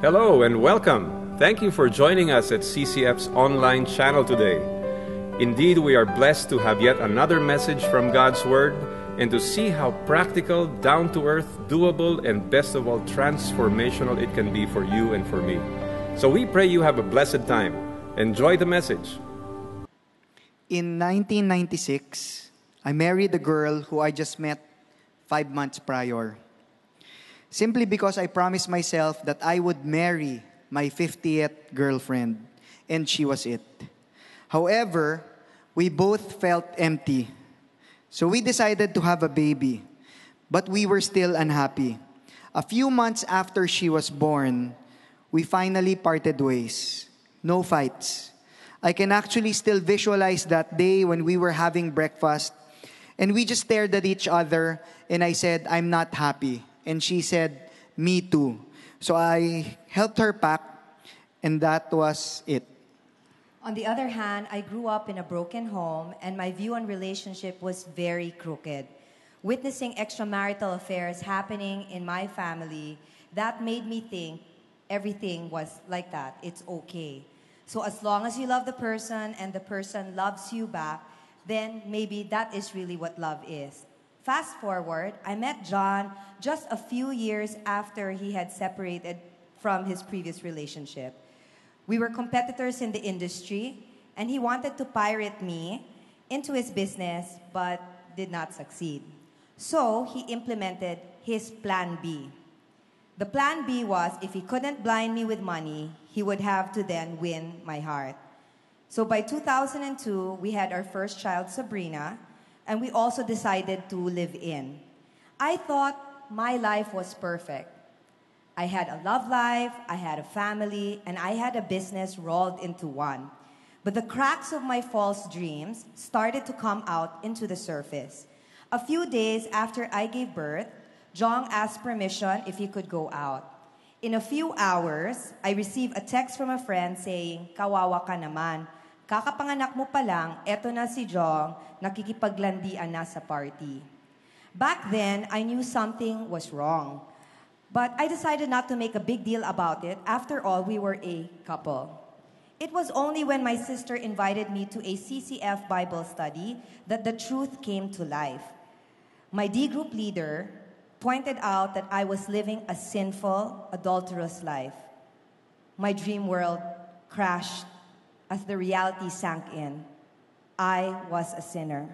Hello and welcome. Thank you for joining us at CCF's online channel today. Indeed, we are blessed to have yet another message from God's Word and to see how practical, down-to-earth, doable, and best of all, transformational it can be for you and for me. So we pray you have a blessed time. Enjoy the message. In 1996, I married a girl who I just met 5 months prior. Simply because I promised myself that I would marry my 50th girlfriend, and she was it. However, we both felt empty. So we decided to have a baby, but we were still unhappy. A few months after she was born, we finally parted ways. No fights. I can actually still visualize that day when we were having breakfast, and we just stared at each other, and I said, "I'm not happy." And she said, "Me too." So I helped her pack, and that was it. On the other hand, I grew up in a broken home, and my view on relationship was very crooked. Witnessing extramarital affairs happening in my family, that made me think everything was like that. It's okay. So as long as you love the person and the person loves you back, then maybe that is really what love is. Fast forward, I met John just a few years after he had separated from his previous relationship. We were competitors in the industry, and he wanted to pirate me into his business, but did not succeed. So he implemented his plan B. The plan B was if he couldn't blind me with money, he would have to then win my heart. So by 2002, we had our first child, Sabrina, and we also decided to live in. I thought my life was perfect. I had a love life, I had a family, and I had a business rolled into one. But the cracks of my false dreams started to come out into the surface. A few days after I gave birth, Jong asked permission if he could go out. In a few hours, I received a text from a friend saying, "Kawawa ka naman. Kakapanganak mo pa lang, eto na si Jong, nakikipaglandian na sa party." Back then, I knew something was wrong. But I decided not to make a big deal about it. After all, we were a couple. It was only when my sister invited me to a CCF Bible study that the truth came to life. My D group leader pointed out that I was living a sinful, adulterous life. My dream world crashed as the reality sank in. I was a sinner.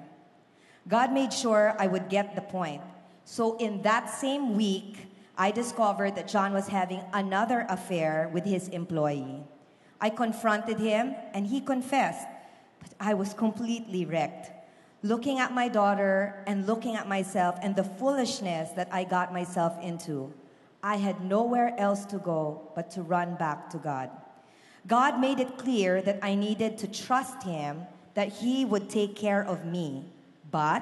God made sure I would get the point. So in that same week, I discovered that John was having another affair with his employee. I confronted him, and he confessed, but I was completely wrecked. Looking at my daughter and looking at myself and the foolishness that I got myself into, I had nowhere else to go but to run back to God. God made it clear that I needed to trust Him, that He would take care of me. But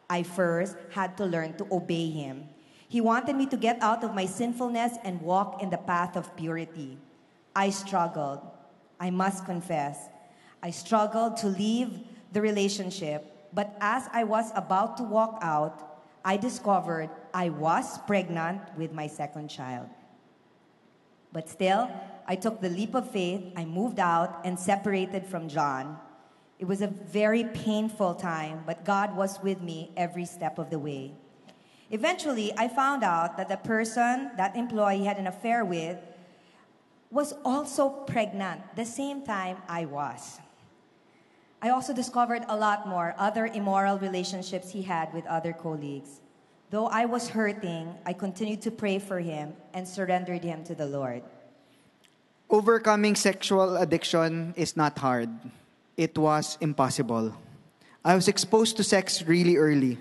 I first had to learn to obey Him. He wanted me to get out of my sinfulness and walk in the path of purity. I struggled. I must confess. I struggled to leave the relationship, but as I was about to walk out, I discovered I was pregnant with my second child. But still, I took the leap of faith, I moved out, and separated from John. It was a very painful time, but God was with me every step of the way. Eventually, I found out that the person, that employee had an affair with, was also pregnant the same time I was. I also discovered a lot more other immoral relationships he had with other colleagues. Though I was hurting, I continued to pray for him and surrendered him to the Lord. Overcoming sexual addiction is not hard. It was impossible. I was exposed to sex really early.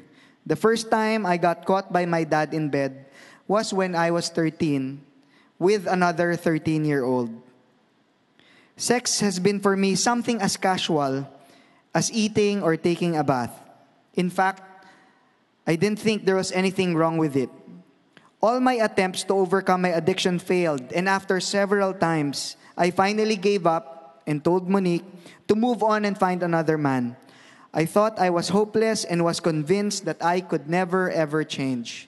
The first time I got caught by my dad in bed was when I was 13 with another 13-year-old. Sex has been for me something as casual as eating or taking a bath. In fact, I didn't think there was anything wrong with it. All my attempts to overcome my addiction failed, and after several times, I finally gave up and told Monique to move on and find another man. I thought I was hopeless and was convinced that I could never ever change.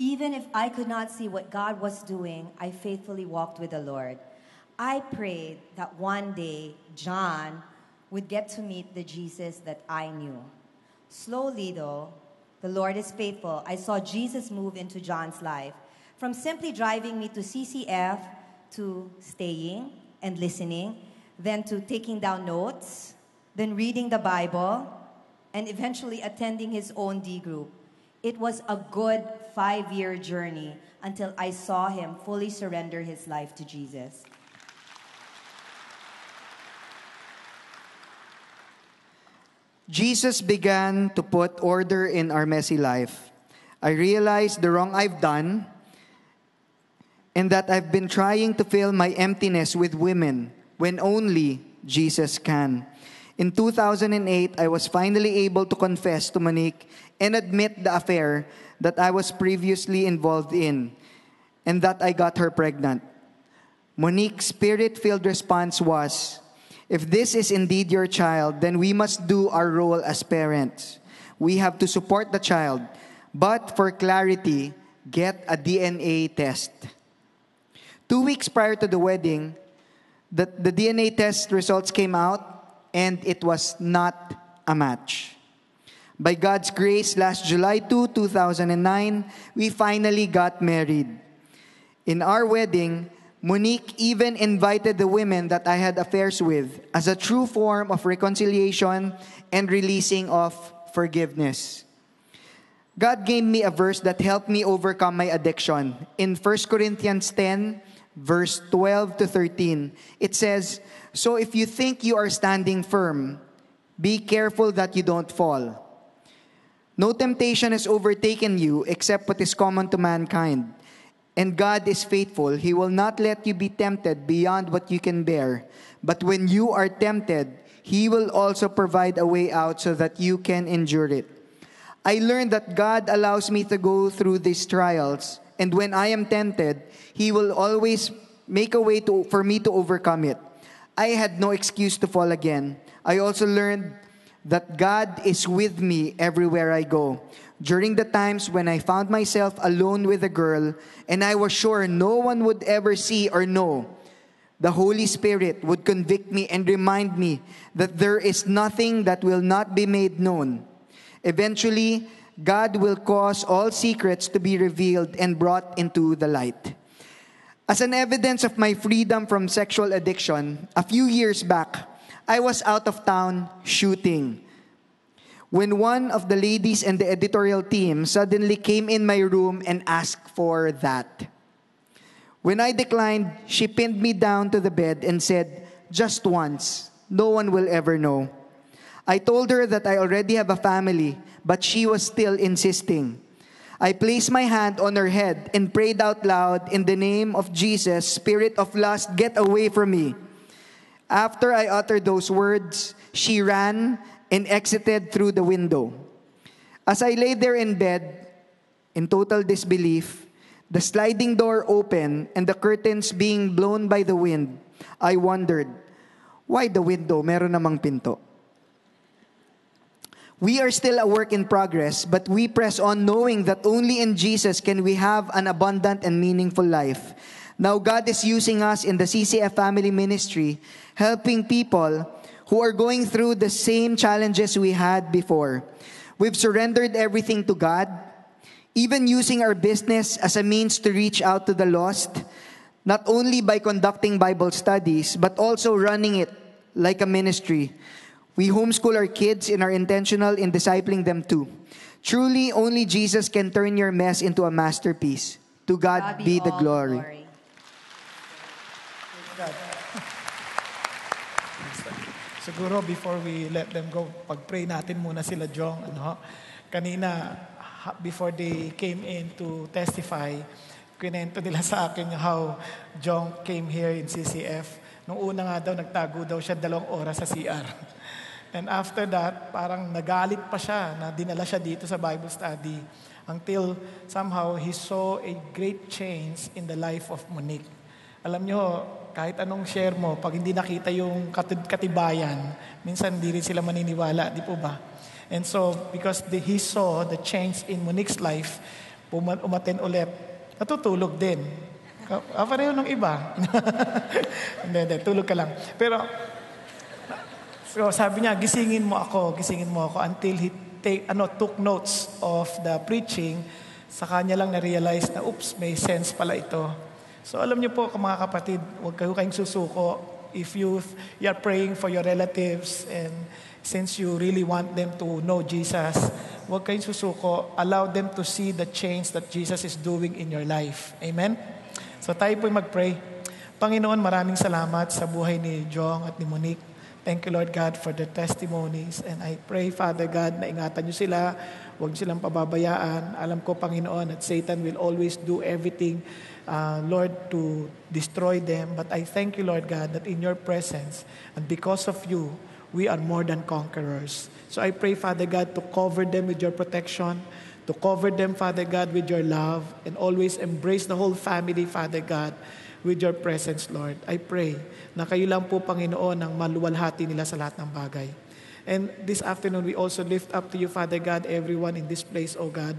Even if I could not see what God was doing, I faithfully walked with the Lord. I prayed that one day John would get to meet the Jesus that I knew. Slowly, though, the Lord is faithful. I saw Jesus move into John's life. From simply driving me to CCF, to staying and listening, then to taking down notes, then reading the Bible, and eventually attending his own D group. It was a good 5-year journey until I saw him fully surrender his life to Jesus. Jesus began to put order in our messy life. I realized the wrong I've done and that I've been trying to fill my emptiness with women when only Jesus can. In 2008, I was finally able to confess to Monique and admit the affair that I was previously involved in and that I got her pregnant. Monique's spirit-filled response was, "If this is indeed your child, then we must do our role as parents. We have to support the child, but for clarity, get a DNA test." 2 weeks prior to the wedding, the DNA test results came out, and it was not a match. By God's grace, last July 2, 2009, we finally got married. In our wedding, Monique even invited the women that I had affairs with as a true form of reconciliation and releasing of forgiveness. God gave me a verse that helped me overcome my addiction. In 1 Corinthians 10, verse 12 to 13, it says, "So if you think you are standing firm, be careful that you don't fall. No temptation has overtaken you except what is common to mankind. And God is faithful. He will not let you be tempted beyond what you can bear. But when you are tempted, He will also provide a way out so that you can endure it." I learned that God allows me to go through these trials, and when I am tempted, He will always make a way for me to overcome it. I had no excuse to fall again. I also learned that God is with me everywhere I go. During the times when I found myself alone with a girl and I was sure no one would ever see or know, the Holy Spirit would convict me and remind me that there is nothing that will not be made known. Eventually, God will cause all secrets to be revealed and brought into the light. As an evidence of my freedom from sexual addiction, a few years back, I was out of town shooting when one of the ladies in the editorial team suddenly came in my room and asked for that. When I declined, she pinned me down to the bed and said, "Just once, no one will ever know." I told her that I already have a family, but she was still insisting. I placed my hand on her head and prayed out loud, "In the name of Jesus, spirit of lust, get away from me." After I uttered those words, she ran and exited through the window. As I lay there in bed, in total disbelief, the sliding door opened and the curtains being blown by the wind, I wondered, why the window? Meron namang pinto. We are still a work in progress, but we press on knowing that only in Jesus can we have an abundant and meaningful life. Now God is using us in the CCF Family Ministry, helping people who are going through the same challenges we had before. We've surrendered everything to God, even using our business as a means to reach out to the lost, not only by conducting Bible studies, but also running it like a ministry. We homeschool our kids and are intentional in discipling them too. Truly, only Jesus can turn your mess into a masterpiece. To God be the all glory. Siguro before we let them go, pag-pray natin muna sila, Jong. Kanina, before they came in to testify, kwento nila sa akin how Jong came here in CCF. Nung una nga daw, nagtago daw siya 2 oras sa CR. And after that, parang nagalit pa siya na dinala siya dito sa Bible study until somehow he saw a great change in the life of Monique. Alam nyo, kahit anong share mo, pag hindi nakita yung katibayan, minsan hindi rin sila maniniwala, di po ba? And so, because he saw the change in Monique's life, umaten ulit, natutulog din. Pareho ng iba. Hindi, tulog ka lang. Pero, so sabi niya, gisingin mo ako until he took notes of the preaching. Sa kanya lang na-realize na, oops, may sense pala ito. So alam niyo po, mga kapatid, huwag kayong susuko. If you are praying for your relatives and since you really want them to know Jesus, huwag kayong susuko. Allow them to see the change that Jesus is doing in your life. Amen? So tayo po'y mag-pray. Panginoon, maraming salamat sa buhay ni Jong at ni Monique. Thank you, Lord God, for the testimonies. And I pray, Father God, na ingatan niyo sila. Huwag silang pababayaan. Alam ko, Panginoon, that Satan will always do everything, Lord, to destroy them. But I thank you, Lord God, that in your presence and because of you, we are more than conquerors. So I pray, Father God, to cover them with your protection, to cover them, Father God, with your love, and always embrace the whole family, Father God, with your presence, Lord. I pray na kayo lang po, Panginoon, ang maluwalhati nila sa lahat ng bagay. And this afternoon, we also lift up to you, Father God, everyone in this place, oh God,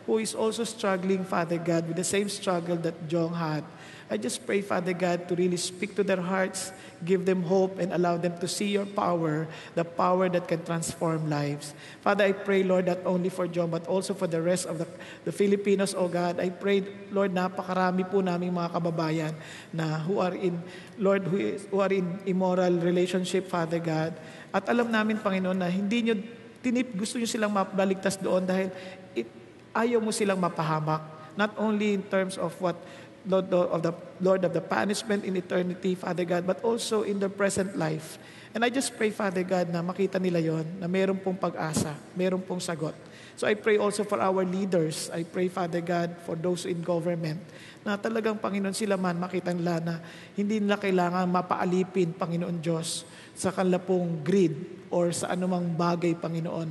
who is also struggling, Father God, with the same struggle that Jong had. I just pray, Father God, to really speak to their hearts, give them hope, and allow them to see your power, the power that can transform lives. Father, I pray, Lord, not only for Jong, but also for the rest of the Filipinos, oh God. I pray, Lord, napakarami po naming mga kababayan na who are in immoral relationship, Father God. At alam namin, Panginoon, na hindi nyo gusto nyo silang mabaligtas doon dahil ayaw mo silang mapahamak. Not only in terms of what Lord of the punishment in eternity, Father God, but also in the present life. And I just pray, Father God, na makita nila yon, na meron pong pag-asa, meron pong sagot. So I pray also for our leaders. I pray, Father God, for those in government, na talagang, Panginoon, sila man makita nila na hindi nila kailangan mapaalipin, Panginoon Diyos, sa kanila pong greed or sa anumang bagay, Panginoon,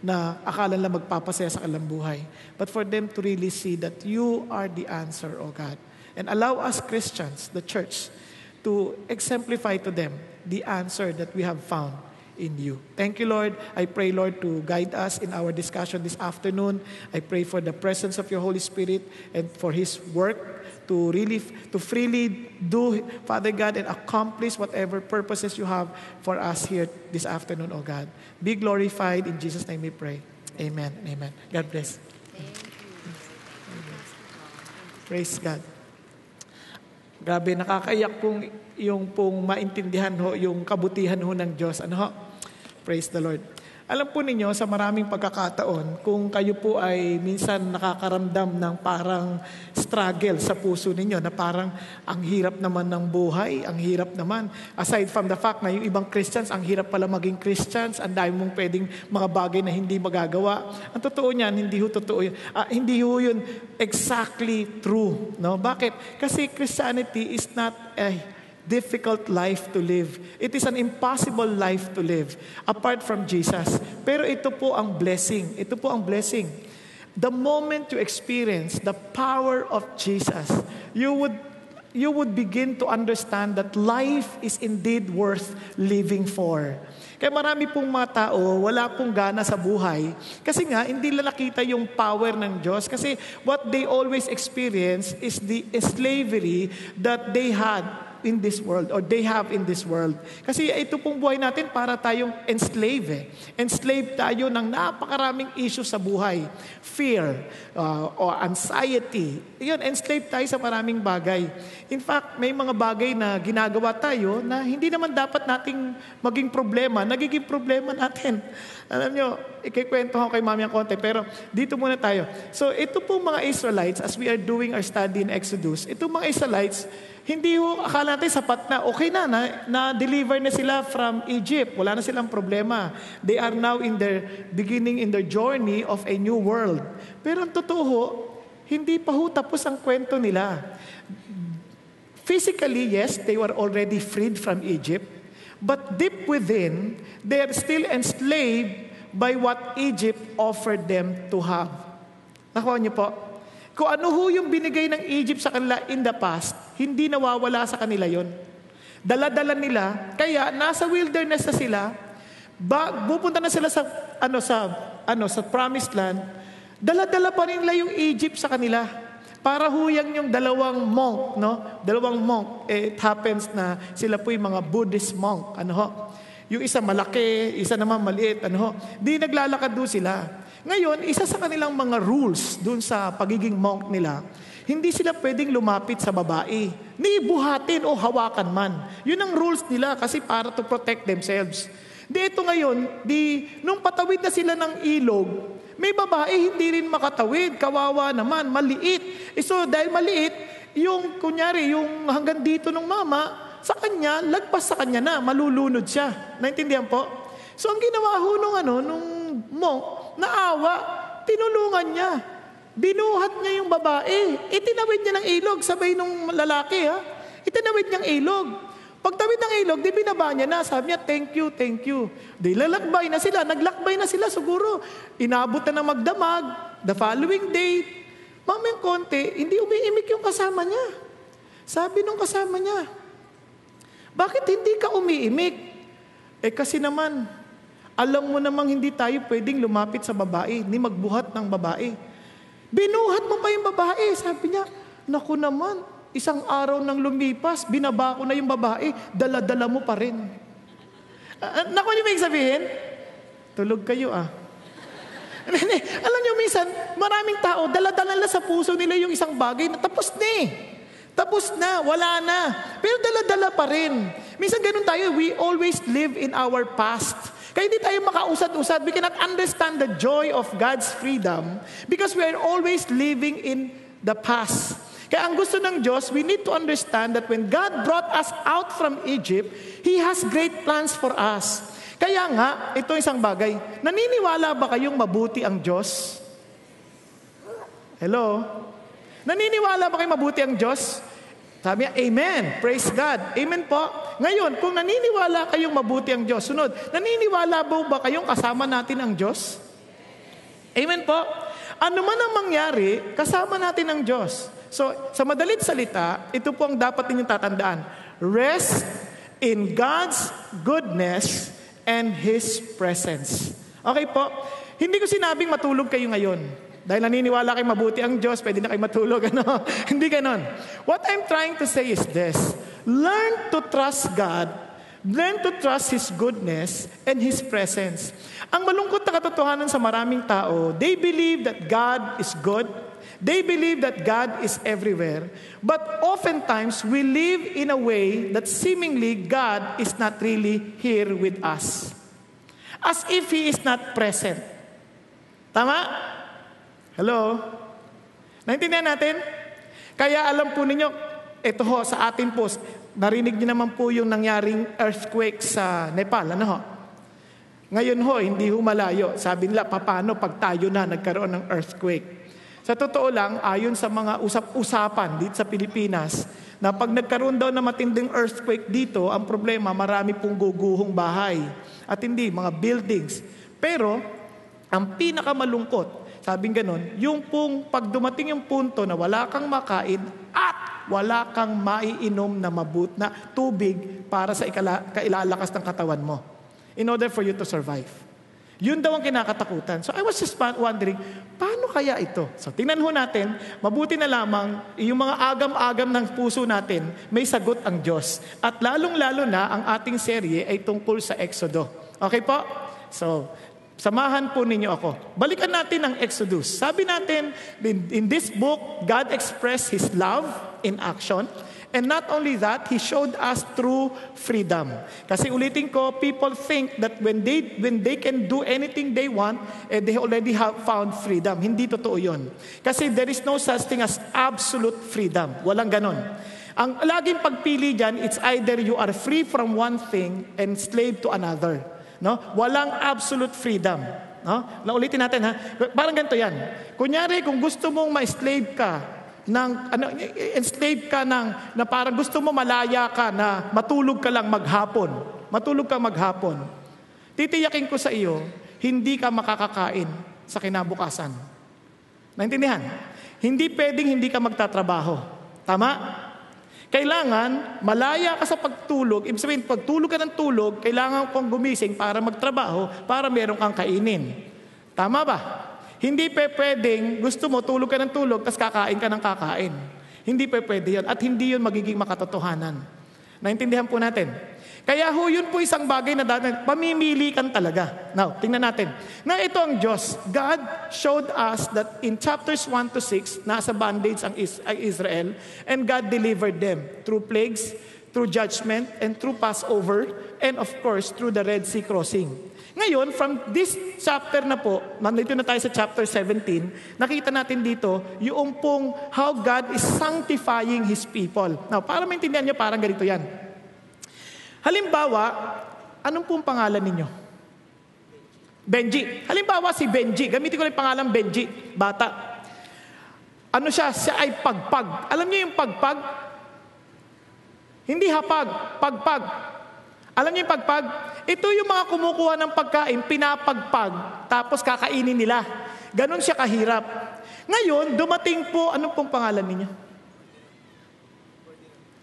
na akala nila magpapasaya sa kanilang buhay. But for them to really see that you are the answer, O God. And allow us Christians, the church, to exemplify to them the answer that we have found in you. Thank you, Lord. I pray, Lord, to guide us in our discussion this afternoon. I pray for the presence of your Holy Spirit and for His work to freely do, Father God, and accomplish whatever purposes you have for us here this afternoon, oh God. Be glorified. In Jesus' name we pray. Amen. Amen. God bless. Praise God. Grabe, nakakaiyak pong yung pong maintindihan ho, yung kabutihan ho ng Diyos. Ano ho? Praise the Lord. Alam po ninyo, sa maraming pagkakataon, kung kayo po ay minsan nakakaramdam ng parang struggle sa puso ninyo, na parang ang hirap naman ng buhay, ang hirap naman. Aside from the fact na yung ibang Christians, ang hirap pala maging Christians, ang dami mong pwedeng mga bagay na hindi magagawa. Ang totoo niyan, hindi ho totoo yun. Hindi ho yun exactly true. No? Bakit? Kasi Christianity is not a difficult life to live. It is an impossible life to live apart from Jesus. Pero ito po ang blessing. Ito po ang blessing. The moment you experience the power of Jesus, you would begin to understand that life is indeed worth living for. Kaya marami pong mga tao, wala pong gana sa buhay. Kasi nga, hindi nila nakita yung power ng Diyos. Kasi what they always experience is the slavery that they had in this world, or they have in this world. Kasi ito pong buhay natin para tayong enslave. Enslave tayo ng napakaraming issues sa buhay. Fear, or anxiety. Yun, enslave tayo sa maraming bagay. In fact, may mga bagay na ginagawa tayo na hindi naman dapat nating maging problema. Nagiging problema natin. Alam nyo, ikikwento ko kay Mami ang konti, pero dito muna tayo. So, ito pong mga Israelites, as we are doing our study in Exodus, itong mga Israelites, hindi ho, akala natin sapat na, okay na-deliver na sila from Egypt. Wala na silang problema. They are now in their journey of a new world. Pero ang totoo ho, hindi pa ho tapos ang kwento nila. Physically, yes, they were already freed from Egypt. But deep within, they are still enslaved by what Egypt offered them to have. Nakuha niyo po? Kung ano ho yung binigay ng Egypt sa kanila in the past, hindi nawawala sa kanila yon. Dala-dala nila, kaya nasa wilderness na sila, pupunta na sila sa promised land, Dala-dala pa rin nila yung Egypt sa kanila. Para huyang yung dalawang monk, no? Dalawang monk, it happens na sila po yung mga Buddhist monk, ano ho? Yung isa malaki, isa naman maliit, ano ho? Di naglalakad doon sila. Ngayon, isa sa kanilang mga rules doon sa pagiging monk nila, hindi sila pwedeng lumapit sa babae. Ni buhatin o hawakan man. Yun ang rules nila kasi para to protect themselves. Di ito ngayon, nung patawid na sila ng ilog, may babae hindi rin makatawid, kawawa naman, maliit. So dahil maliit, yung kunyari, yung hanggang dito ng mama, sa kanya, lagpas sa kanya na, malulunod siya. Naintindihan po? So ang ginawa ho nung monk, naawa, tinulungan niya. Binuhat niya yung babae. Itinawid niya ng ilog, sabay nung lalaki ha. Itinawid niyang ilog. Pagtawid ng ilog, di binaba niya na. Sabi niya, thank you, thank you. Di lalakbay na sila. Naglakbay na sila siguro. Inabot na ng magdamag. The following day, mamayang konti, hindi umiimik yung kasama niya. Sabi nung kasama niya, bakit hindi ka umiimik? Kasi naman, alam mo namang hindi tayo pwedeng lumapit sa babae, ni magbuhat ng babae. Binuhat mo pa yung babae. Sabi niya, naku naman, isang araw nang lumipas, binaba ko na yung babae, dala-dala mo pa rin. Naku, ano yung sabihin? Tulog kayo Alam niyo, minsan, maraming tao, dala-dala na sa puso nila yung isang bagay na tapos na Tapos na, wala na. Pero dala-dala pa rin. Minsan ganun tayo, we always live in our past. Kaya hindi tayo makausad-usad. We cannot understand the joy of God's freedom because we are always living in the past. Kaya ang gusto ng Diyos, we need to understand that when God brought us out from Egypt, He has great plans for us. Kaya nga, ito isang bagay. Naniniwala ba kayong mabuti ang Diyos? Hello? Naniniwala ba kayong mabuti ang Diyos? Sabi niya, Amen. Praise God. Amen po. Ngayon, kung naniniwala kayong mabuti ang Diyos, sunod, naniniwala ba kayong kasama natin ang Diyos? Amen po. Ano man ang mangyari, kasama natin ang Diyos. So, sa madalit salita, ito po ang dapat ninyong tatandaan. Rest in God's goodness and His presence. Okay po? Hindi ko sinabing matulog kayo ngayon. Dahil naniniwala kayo mabuti ang Diyos, pwede na kayo matulog. Hindi ganon. What I'm trying to say is this. Learn to trust God. Learn to trust His goodness and His presence. Ang malungkot na katotohanan sa maraming tao, they believe that God is good. They believe that God is everywhere. But oftentimes, we live in a way that seemingly God is not really here with us. As if He is not present. Tama? Hello? Naintindihan natin? Kaya alam po ninyo, ito ho, sa atin po, narinig niyo naman po yung nangyaring earthquake sa Nepal. Ano ho? Ngayon ho, hindi ho malayo. Sabi nila, paano pag tayo na nagkaroon ng earthquake? Sa totoo lang, ayon sa mga usap-usapan dito sa Pilipinas, na pag nagkaroon daw na matinding earthquake dito, ang problema, marami pong guguhong bahay. At hindi, mga buildings. Pero, ang pinakamalungkot, sabing ganon, yung pong pag dumating yung punto na wala kang makain at wala kang maiinom na na tubig para sa kailalakas ng katawan mo. In order for you to survive. Yun daw ang kinakatakutan. So I was just wondering, paano kaya ito? So tingnan ho natin, mabuti na lamang, yung mga agam-agam ng puso natin, may sagot ang Diyos. At lalong-lalo na, ang ating serye ay tungkol sa Exodo. Okay po? So, samahan po ninyo ako. Balikan natin ang Exodus. Sabi natin, in this book, God expressed His love in action. And not only that, He showed us true freedom. Kasi ulitin ko, people think that when they can do anything they want, they already have found freedom. Hindi totoo yun. Kasi there is no such thing as absolute freedom. Walang ganon. Ang laging pagpili dyan, it's either you are free from one thing and slave to another. No? Walang absolute freedom. No? Ulitin natin ha. Parang ganito yan. Kunyari, kung gusto mong ma-slave ka, enslave ka na parang gusto mo malaya ka na matulog ka lang maghapon. Matulog ka maghapon. Titiyakin ko sa iyo, hindi ka makakakain sa kinabukasan. Naintindihan? Hindi pwedeng hindi ka magtatrabaho. Tama? Kailangan malaya ka sa pagtulog. Ibig sabihin, pagtulog ka ng tulog, kailangan kong gumising para magtrabaho, para meron kang kainin. Tama ba? Hindi pwedeng gusto mo, tulog ka ng tulog, tapos kakain ka ng kakain. Hindi pwede yun. At hindi yun magiging makatotohanan. Naintindihan po natin. Kaya ho, yun po isang bagay na pamimili kan talaga. Now, tingnan natin. Na ito ang Diyos. God showed us that in chapters 1 to 6, nasa bondage ang Israel, and God delivered them through plagues, through judgment, and through Passover, and of course, through the Red Sea crossing. Ngayon, from this chapter na po, nandito na tayo sa chapter 17, nakita natin dito yung pong how God is sanctifying His people. Now, para maintindihan nyo, parang ganito yan. Halimbawa, anong pong pangalan ninyo? Benji. Halimbawa si Benji, gamitin ko lang yung pangalan Benji, bata. Ano siya? Siya ay pagpag. Alam niyo yung pagpag? Hindi hapag, pagpag. Alam niyo yung pagpag? Ito yung mga kumukuha ng pagkain, pinapagpag, tapos kakainin nila. Ganon siya kahirap. Ngayon, dumating po, anong pong pangalan ninyo?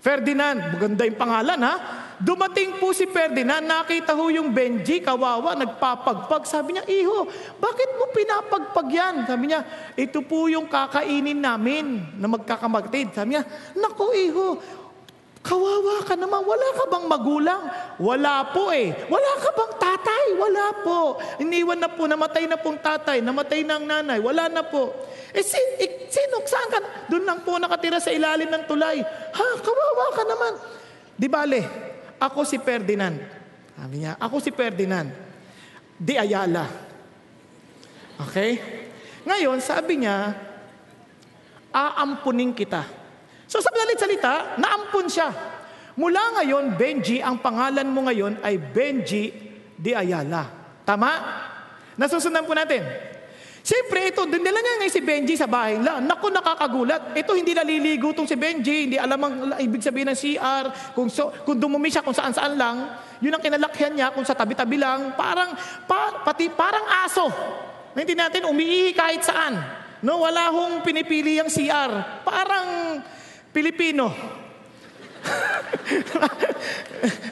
Ferdinand. Maganda yung pangalan, ha? Dumating po si Ferdinand, nakita ho yung Benji, kawawa, nagpapagpag. Sabi niya, Iho, bakit mo pinapagpag yan? Sabi niya, ito po yung kakainin namin na magkakamatid. Sabi niya, naku Iho, kawawa ka naman, wala ka bang magulang? Wala po eh. Wala ka bang tatay? Wala po. Iniwan na po, namatay na pong tatay, namatay na ang nanay, wala na po. Sino, saan ka? Doon lang po nakatira sa ilalim ng tulay. Ha, kawawa ka naman. Di bale, ako si Ferdinand. Sabi niya, ako si Ferdinand. De Ayala. Okay? Ngayon, sabi niya, aampunin kita. So sa madalit salita, naampun siya. Mula ngayon, Benji, ang pangalan mo ngayon ay Benji de Ayala. Tama? Nasusundan po natin. Siyempre, ito, dinala niya ngayon si Benji sa bahay. Naku, nakakagulat. Ito, hindi naliligo itong si Benji. Hindi alam ang ibig sabihin ng CR. Kung dumumi siya kung saan-saan lang, yun ang kinalakyan niya kung sa tabi-tabi lang. Parang aso. Naintindihan natin, umiihi kahit saan. No, wala hong pinipili ang CR. Parang Pilipino.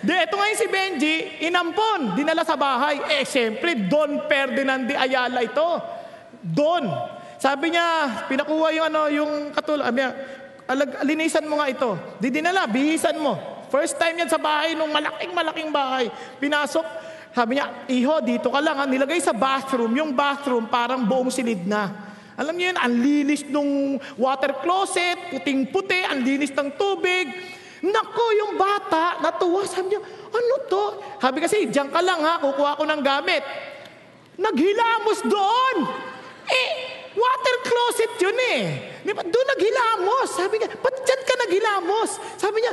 Ito ngayon si Benji, inampon, dinala sa bahay. Siyempre, Don Ferdinand de Ayala ito. Don. Sabi niya, pinakuha yung linisan mo nga ito. Di dinala, bihisan mo. First time yan sa bahay, nung malaking bahay. Pinasok, sabi niya, Iho, dito ka lang. Nilagay sa bathroom. Yung bathroom parang buong silid na. Alam niyo yun, ang linis nung water closet, puting-puti, ang linis ng tubig. Naku, yung bata, natuwa. Sabi niya, ano to? Sabi kasi, diyan ka lang ha, kukuha ko ng gamit. Naghilamos doon. Water closet yun eh. Doon naghilamos. Sabi niya, ba't dyan ka naghilamos? Sabi niya,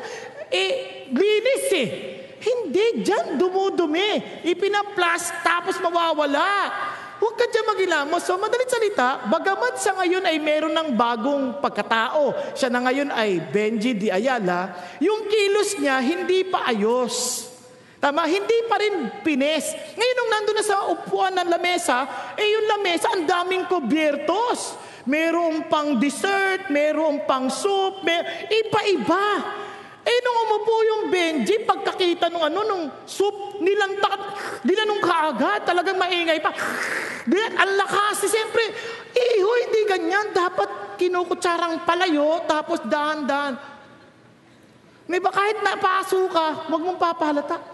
linis eh. Hindi, dyan dumudumi. Ipinaplas, tapos mawawala. Huwag ka dyan maghilamos. So, madalit salita, bagamat sa ngayon ay meron ng bagong pagkatao, siya na ngayon ay Benji de Ayala, yung kilos niya hindi pa ayos. Tama, hindi pa rin pines. Ngayon nung nandun na sa upuan ng lamesa, yung lamesa, ang daming kubyertos. Merong pang dessert, merong pang soup, iba-iba. Nung umupo yung Benji, pagkakita nung soup, nilanong kaagad, talagang maingay pa. Ang lakas, siyempre, Iho, hindi ganyan. Dapat kinukutsarang palayo, tapos dahan-dahan. Diba, kahit napaso ka, huwag mong papahalata.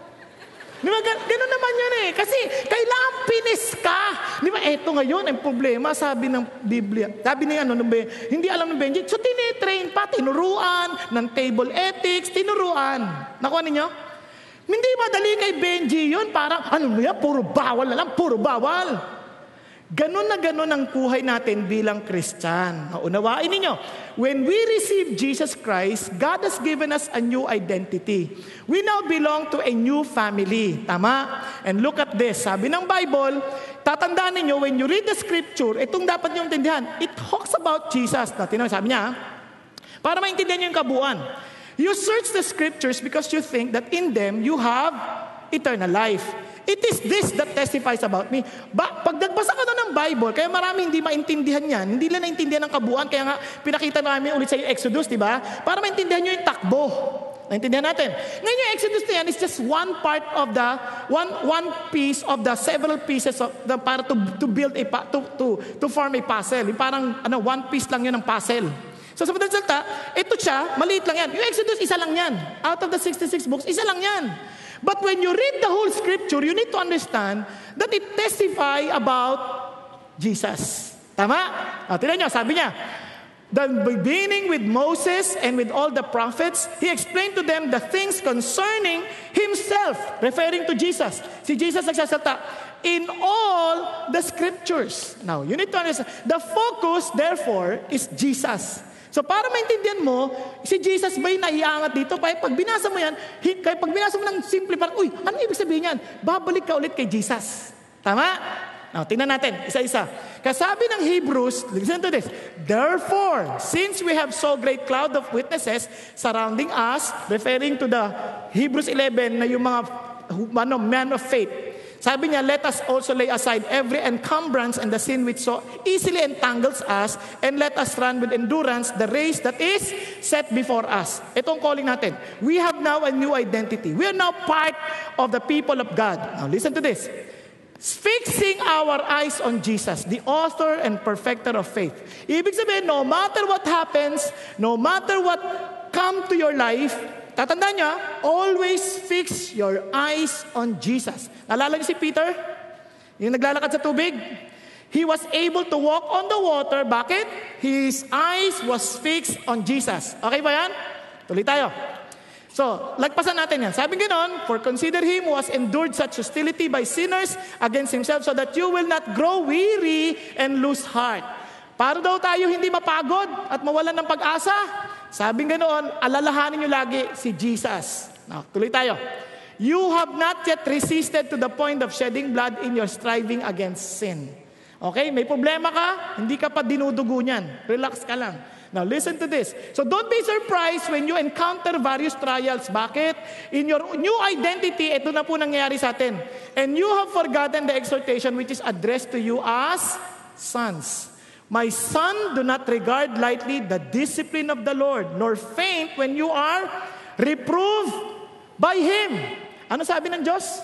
Diba, gano'n naman yan eh. Kasi kailangan pinis ka. Diba, eto ngayon, ang problema, sabi ng Biblia. Sabi ni hindi alam ng Benji. So, tinitrain pa, tinuruan, ng table ethics, tinuruan. Nakuha ninyo? Hindi madali kay Benji yun. Parang, puro bawal na lang, puro bawal. Ganon na ganon ang buhay natin bilang Christian. Unawain ninyo, when we receive Jesus Christ, God has given us a new identity. We now belong to a new family. Tama? And look at this. Sabi ng Bible, tatandaan ninyo, when you read the scripture, itong dapat nyo intindihan, it talks about Jesus. Sabi niya, para maintindihan nyo yung kabuuan. You search the scriptures because you think that in them you have eternal life. It is this that testifies about me. Pag nagbasa ka na ng Bible, kaya marami hindi maintindihan yan, hindi lang naintindihan ng kabuuan, kaya nga pinakita namin ulit sa Exodus, di ba? Para maintindihan nyo yung takbo. Naintindihan natin? Ngayon yung Exodus na yan is just one part of the, one piece of the several pieces of the, para to build a, to form a puzzle. Yung parang, one piece lang yun ng puzzle. So sa madaling salita, ito siya, maliit lang yan. Yung Exodus, isa lang yan. Out of the 66 books, isa lang yan. But when you read the whole scripture, you need to understand that it testify about Jesus. Tama? Tingnan nyo, sabi niya, the beginning with Moses and with all the prophets, he explained to them the things concerning himself, referring to Jesus. Si Jesus nagsasalta, in all the scriptures. Now, you need to understand, the focus, therefore, is Jesus. So para maintindihan mo, si Jesus ba'y naiangat dito? Pag binasa mo yan, pag binasa mo ng simple, parang, uy, ano ibig sabihin yan? Babalik ka ulit kay Jesus. Tama? Now, tingnan natin, isa-isa. Kasabi ng Hebrews, listen to this, therefore, since we have so great cloud of witnesses surrounding us, referring to the Hebrews 11 na yung mga men of faith, sabi niya, let us also lay aside every encumbrance and the sin which so easily entangles us, and let us run with endurance the race that is set before us. Itong calling natin. We have now a new identity. We are now part of the people of God. Now listen to this. Fixing our eyes on Jesus, the author and perfecter of faith. Ibig sabihin, no matter what happens, no matter what come to your life, tatandaan niya, always fix your eyes on Jesus. Naalala niyo si Peter? Yung naglalakad sa tubig? He was able to walk on the water. Bakit? His eyes was fixed on Jesus. Okay ba yan? Tuloy tayo. So, lagpasan natin yan. Sabi ganoon, for consider him who has endured such hostility by sinners against himself, so that you will not grow weary and lose heart. Para daw tayo hindi mapagod at mawalan ng pag-asa. Sabi ganoon, alalahanin nyo lagi si Jesus. Now, tuloy tayo. You have not yet resisted to the point of shedding blood in your striving against sin. Okay? May problema ka, hindi ka pa dinudugo niyan. Relax ka lang. Now, listen to this. So, don't be surprised when you encounter various trials. Bakit? In your new identity, ito na po nangyayari sa atin. And you have forgotten the exhortation which is addressed to you as sons. My son, do not regard lightly the discipline of the Lord, nor faint when you are reproved by Him. Ano sabi ng Diyos?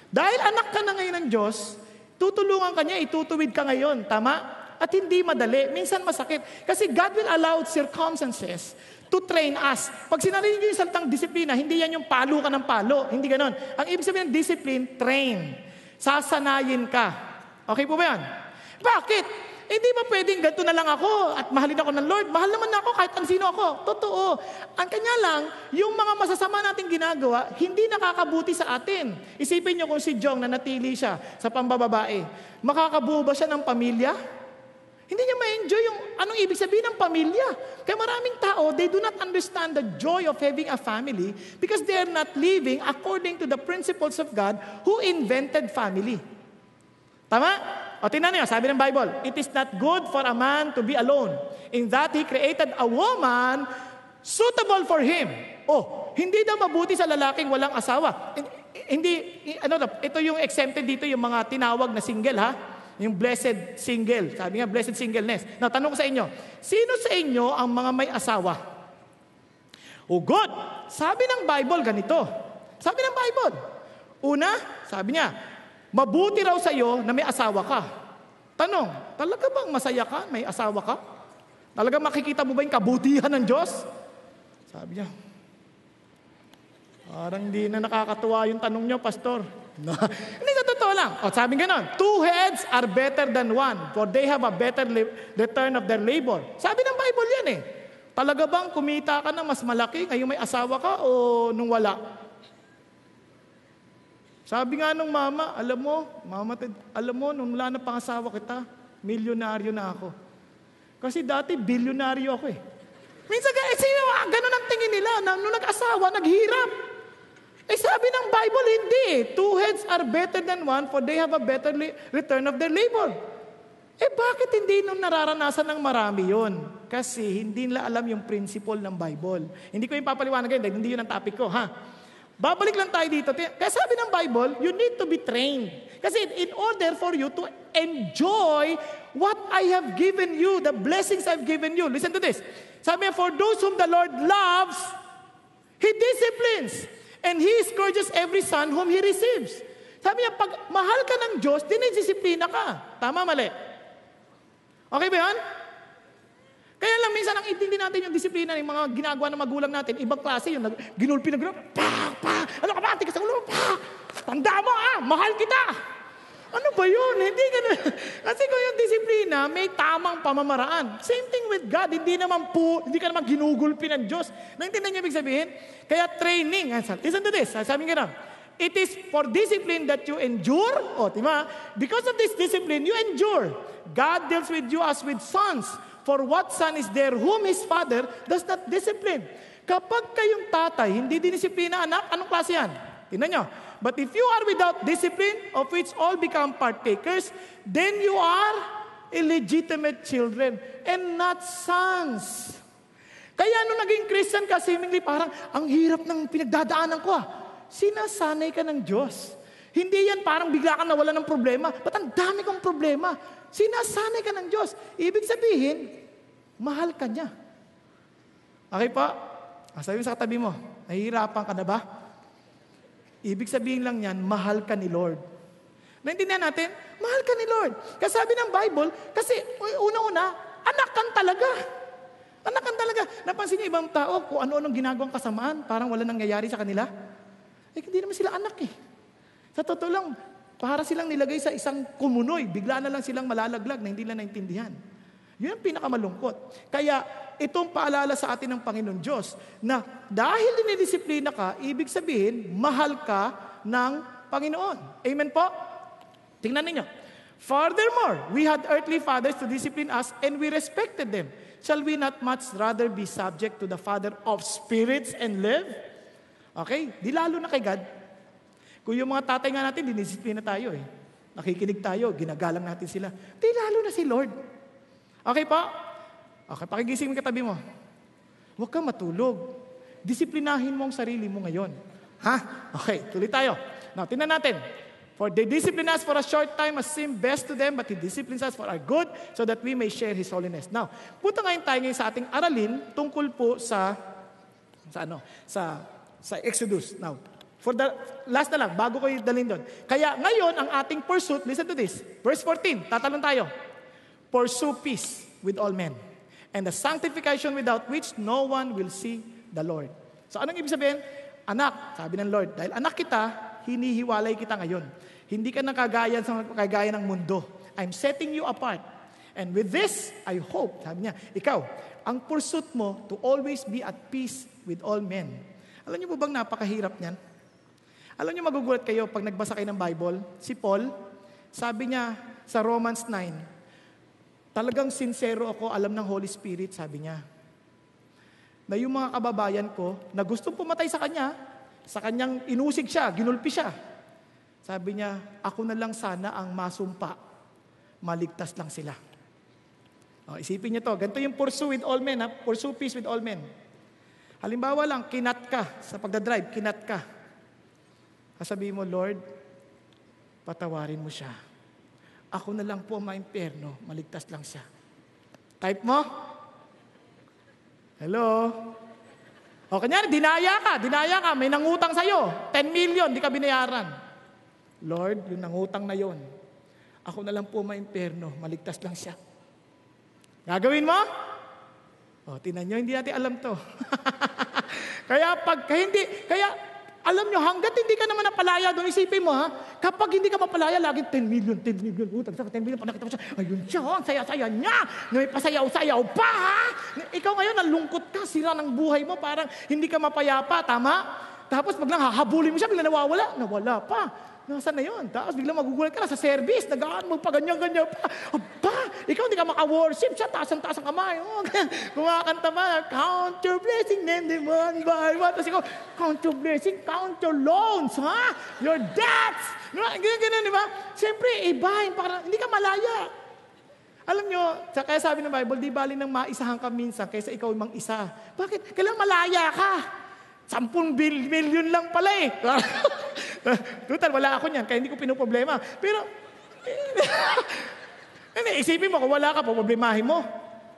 Dahil anak ka na ngayon ng Diyos, tutulungan ka niya, itutuwid ka ngayon. Tama? At hindi madali. Minsan masakit. Kasi God will allow circumstances to train us. Pag sinarinig nyo yung salitang disiplina, hindi yan yung palo ka ng palo. Hindi ganon. Ang ibig sabihin ng discipline, train. Sasanayin ka. Okay po ba yan? Bakit? Hindi ba pwedeng ganito na lang ako at mahalin ako ng Lord? Mahal naman ako kahit sino ako. Totoo. Ang kanya lang, yung mga masasama nating ginagawa, hindi nakakabuti sa atin. Isipin nyo kung si Jong na natili siya sa pambababae. Makakabuo ba siya ng pamilya? Hindi niya ma-enjoy yung anong ibig sabihin ng pamilya. Kaya maraming tao, they do not understand the joy of having a family because they are not living according to the principles of God who invented family. Tama? O tingnan niyo, sabi ng Bible, it is not good for a man to be alone. In that He created a woman suitable for him. Oh, hindi daw mabuti sa lalaking walang asawa. Ito yung exempted dito, yung mga tinawag na single, ha? Yung blessed single. Sabi nga, blessed singleness. Now, tanong ko sa inyo, sino sa inyo ang mga may asawa? Oh, good. Sabi ng Bible, ganito. Sabi ng Bible, una, sabi niya, mabuti raw sa iyo na may asawa ka. Tanong, talaga bang masaya ka, may asawa ka? Talaga makikita mo ba yung kabutihan ng Diyos? Sabi niya, parang hindi na nakakatuwa yung tanong niyo, Pastor. Hindi, sa totoo lang. O, sabi ganon, 2 heads are better than one, for they have a better return of their labor. Sabi ng Bible yan eh. Talaga bang kumita ka na mas malaki ngayong may asawa ka o nung wala? Sabi nga nung mama, alam mo, nung wala na pangasawa kita, milyonaryo na ako. Kasi dati, bilyonaryo ako eh. Minsan, ganun ang tingin nila. Nung nag-asawa, naghirap. Sabi ng Bible, hindi. 2 heads are better than one, for they have a better return of their labor. Bakit hindi nung nararanasan ng marami yun? Kasi hindi nila alam yung principle ng Bible. Hindi ko yung papaliwanag yun, hindi yun ang topic ko, ha? Babalik lang tayo dito. Kaya sabi ng Bible, you need to be trained. Kasi in order for you to enjoy what I have given you, the blessings I've given you. Listen to this. Sabi niya, for those whom the Lord loves, He He disciplines. And He scourges every son whom He receives. Sabi niya, pag mahal ka ng Diyos, dinidisiplina ka. Tama, mali? Okay ba yan? Kaya lang minsan ang intindi natin yung disiplina ng mga ginagawa ng magulang natin, ibang klase yun, ginulpi na gano'n, ano ka ba, tigas sa ulo, tanda mo mahal kita. Ano ba yun? Hindi gano'n. Kasi kung yung disiplina, may tamang pamamaraan. Same thing with God, hindi ka naman ginugulpi ng Diyos. Naintindihan niyo ibig sabihin? Kaya training, listen to this, sabi nga na, it is for discipline that you endure. Diba? Because of this discipline, you endure. God deals with you as with sons. For what son is there whom his father does not discipline? Kapag kayong tatay, hindi dinisiplina anak, anong klase yan? Tingnan nyo. But if you are without discipline, of which all become partakers, then you are illegitimate children and not sons. Kaya nung naging Christian ka, seemingly parang, ang hirap ng pinagdadaanan ko Sinasanay ka ng Diyos. Hindi yan parang bigla ka nawala ng problema. Ba't ang dami kong problema? Sinasanay ka ng Diyos. Ibig sabihin, mahal ka niya. Okay pa? Sabi mo sa katabi mo, nahihirapan ka na ba? Ibig sabihin lang yan, mahal ka ni Lord. Naintindihan natin? Mahal ka ni Lord. Kasi sabi ng Bible, kasi una-una, anak kang talaga. Anak kang talaga. Napansin niyo ibang tao kung ano-anong ginagawang kasamaan, parang wala nangyayari sa kanila. Hindi naman sila anak Sa totoo lang, para silang nilagay sa isang kumunoy, bigla na lang silang malalaglag na hindi nila naintindihan. Yun ang pinakamalungkot. Kaya itong paalala sa atin ng Panginoon Diyos na dahil dinidisiplina ka, ibig sabihin, mahal ka ng Panginoon. Amen po? Tingnan ninyo. Furthermore, we had earthly fathers to discipline us and we respected them. Shall we not much rather be subject to the Father of spirits and live? Okay? Di lalo na kay God. Kung yung mga tatay nga natin, dinisiplina tayo Nakikinig tayo, ginagalang natin sila. Di lalo na si Lord. Okay pa? Okay, pakigising mo katabi mo. Huwag kang matulog. Disiplinahin mo ang sarili mo ngayon. Okay, tuloy tayo. Now, tingnan natin. For they discipline us for a short time as seemed best to them, but He disciplines us for our good, so that we may share His holiness. Now, punta ngayon tayo ngayon sa ating aralin tungkol po sa Exodus. Now, for the last na lang, bago ko dalhin doon. Kaya ngayon, ang ating pursuit, listen to this. Verse 14, tatalon tayo. Pursue peace with all men, and the sanctification without which no one will see the Lord. So, anong ibig sabihin? Anak, sabi ng Lord, dahil anak kita, hinihiwalay kita ngayon. Hindi ka nakagaya ng mundo. I'm setting you apart. And with this, I hope, sabi niya, ikaw, ang pursuit mo to always be at peace with all men. Alam niyo po bang napakahirap niyan? Alam niyo magugulat kayo pag nagbasa kayo ng Bible, si Paul, sabi niya sa Romans 9, talagang sincero ako, alam ng Holy Spirit, sabi niya, na yung mga kababayan ko na gustong pumatay sa kanyang inusig siya, ginulpi siya. Sabi niya, ako na lang sana ang masumpa, maligtas lang sila. Isipin niyo to, ganito yung pursue with all men, pursue peace with all men. Halimbawa lang, kinat ka sa pagdadrive, kinat ka. Sabihin mo, Lord, patawarin mo siya. Ako na lang po maimpyerno, maligtas lang siya. Type mo? Hello? O kanyari, dinaya ka, may nangutang sa'yo, 10 million, di ka binayaran. Lord, yung nangutang na yon, ako na lang po maimpyerno, maligtas lang siya. Gagawin mo? Tingnan nyo, hindi natin alam to. Kaya alam nyo, hanggat hindi ka naman napalaya doon, isipin mo kapag hindi ka mapalaya, lagi 10 million, utang sa 10 million, panakita mo siya, ayun siya, ang saya-saya niya, may pasayaw-sayaw pa, Ikaw ngayon, nalungkot ka, sira ng buhay mo, parang hindi ka mapayapa, tama? Tapos biglang hahabulin mo siya, biglang nawala pa. Nasaan na yun? Tapos biglang magugulat ka na sa service, nagaan mo pa, ganyan-ganyan pa. Aba, ikaw hindi ka maka-worship siya, taas-taas ang kamay. Kumakanta pa, count your blessing, name them one by one. Tapos ikaw, count your blessing, count your loans, your debts. Ganyan, di ba? Siyempre, ibahin, hindi ka malaya. Alam nyo, kaya sabi ng Bible, di bali nang maisahan ka minsan kaysa ikaw mang isa. Bakit? Kailangan malaya ka. 10 million lang pala Total, wala ako niyan, kaya hindi ko pinoproblema. Pero, isipin mo, kung wala ka, problemahin mo.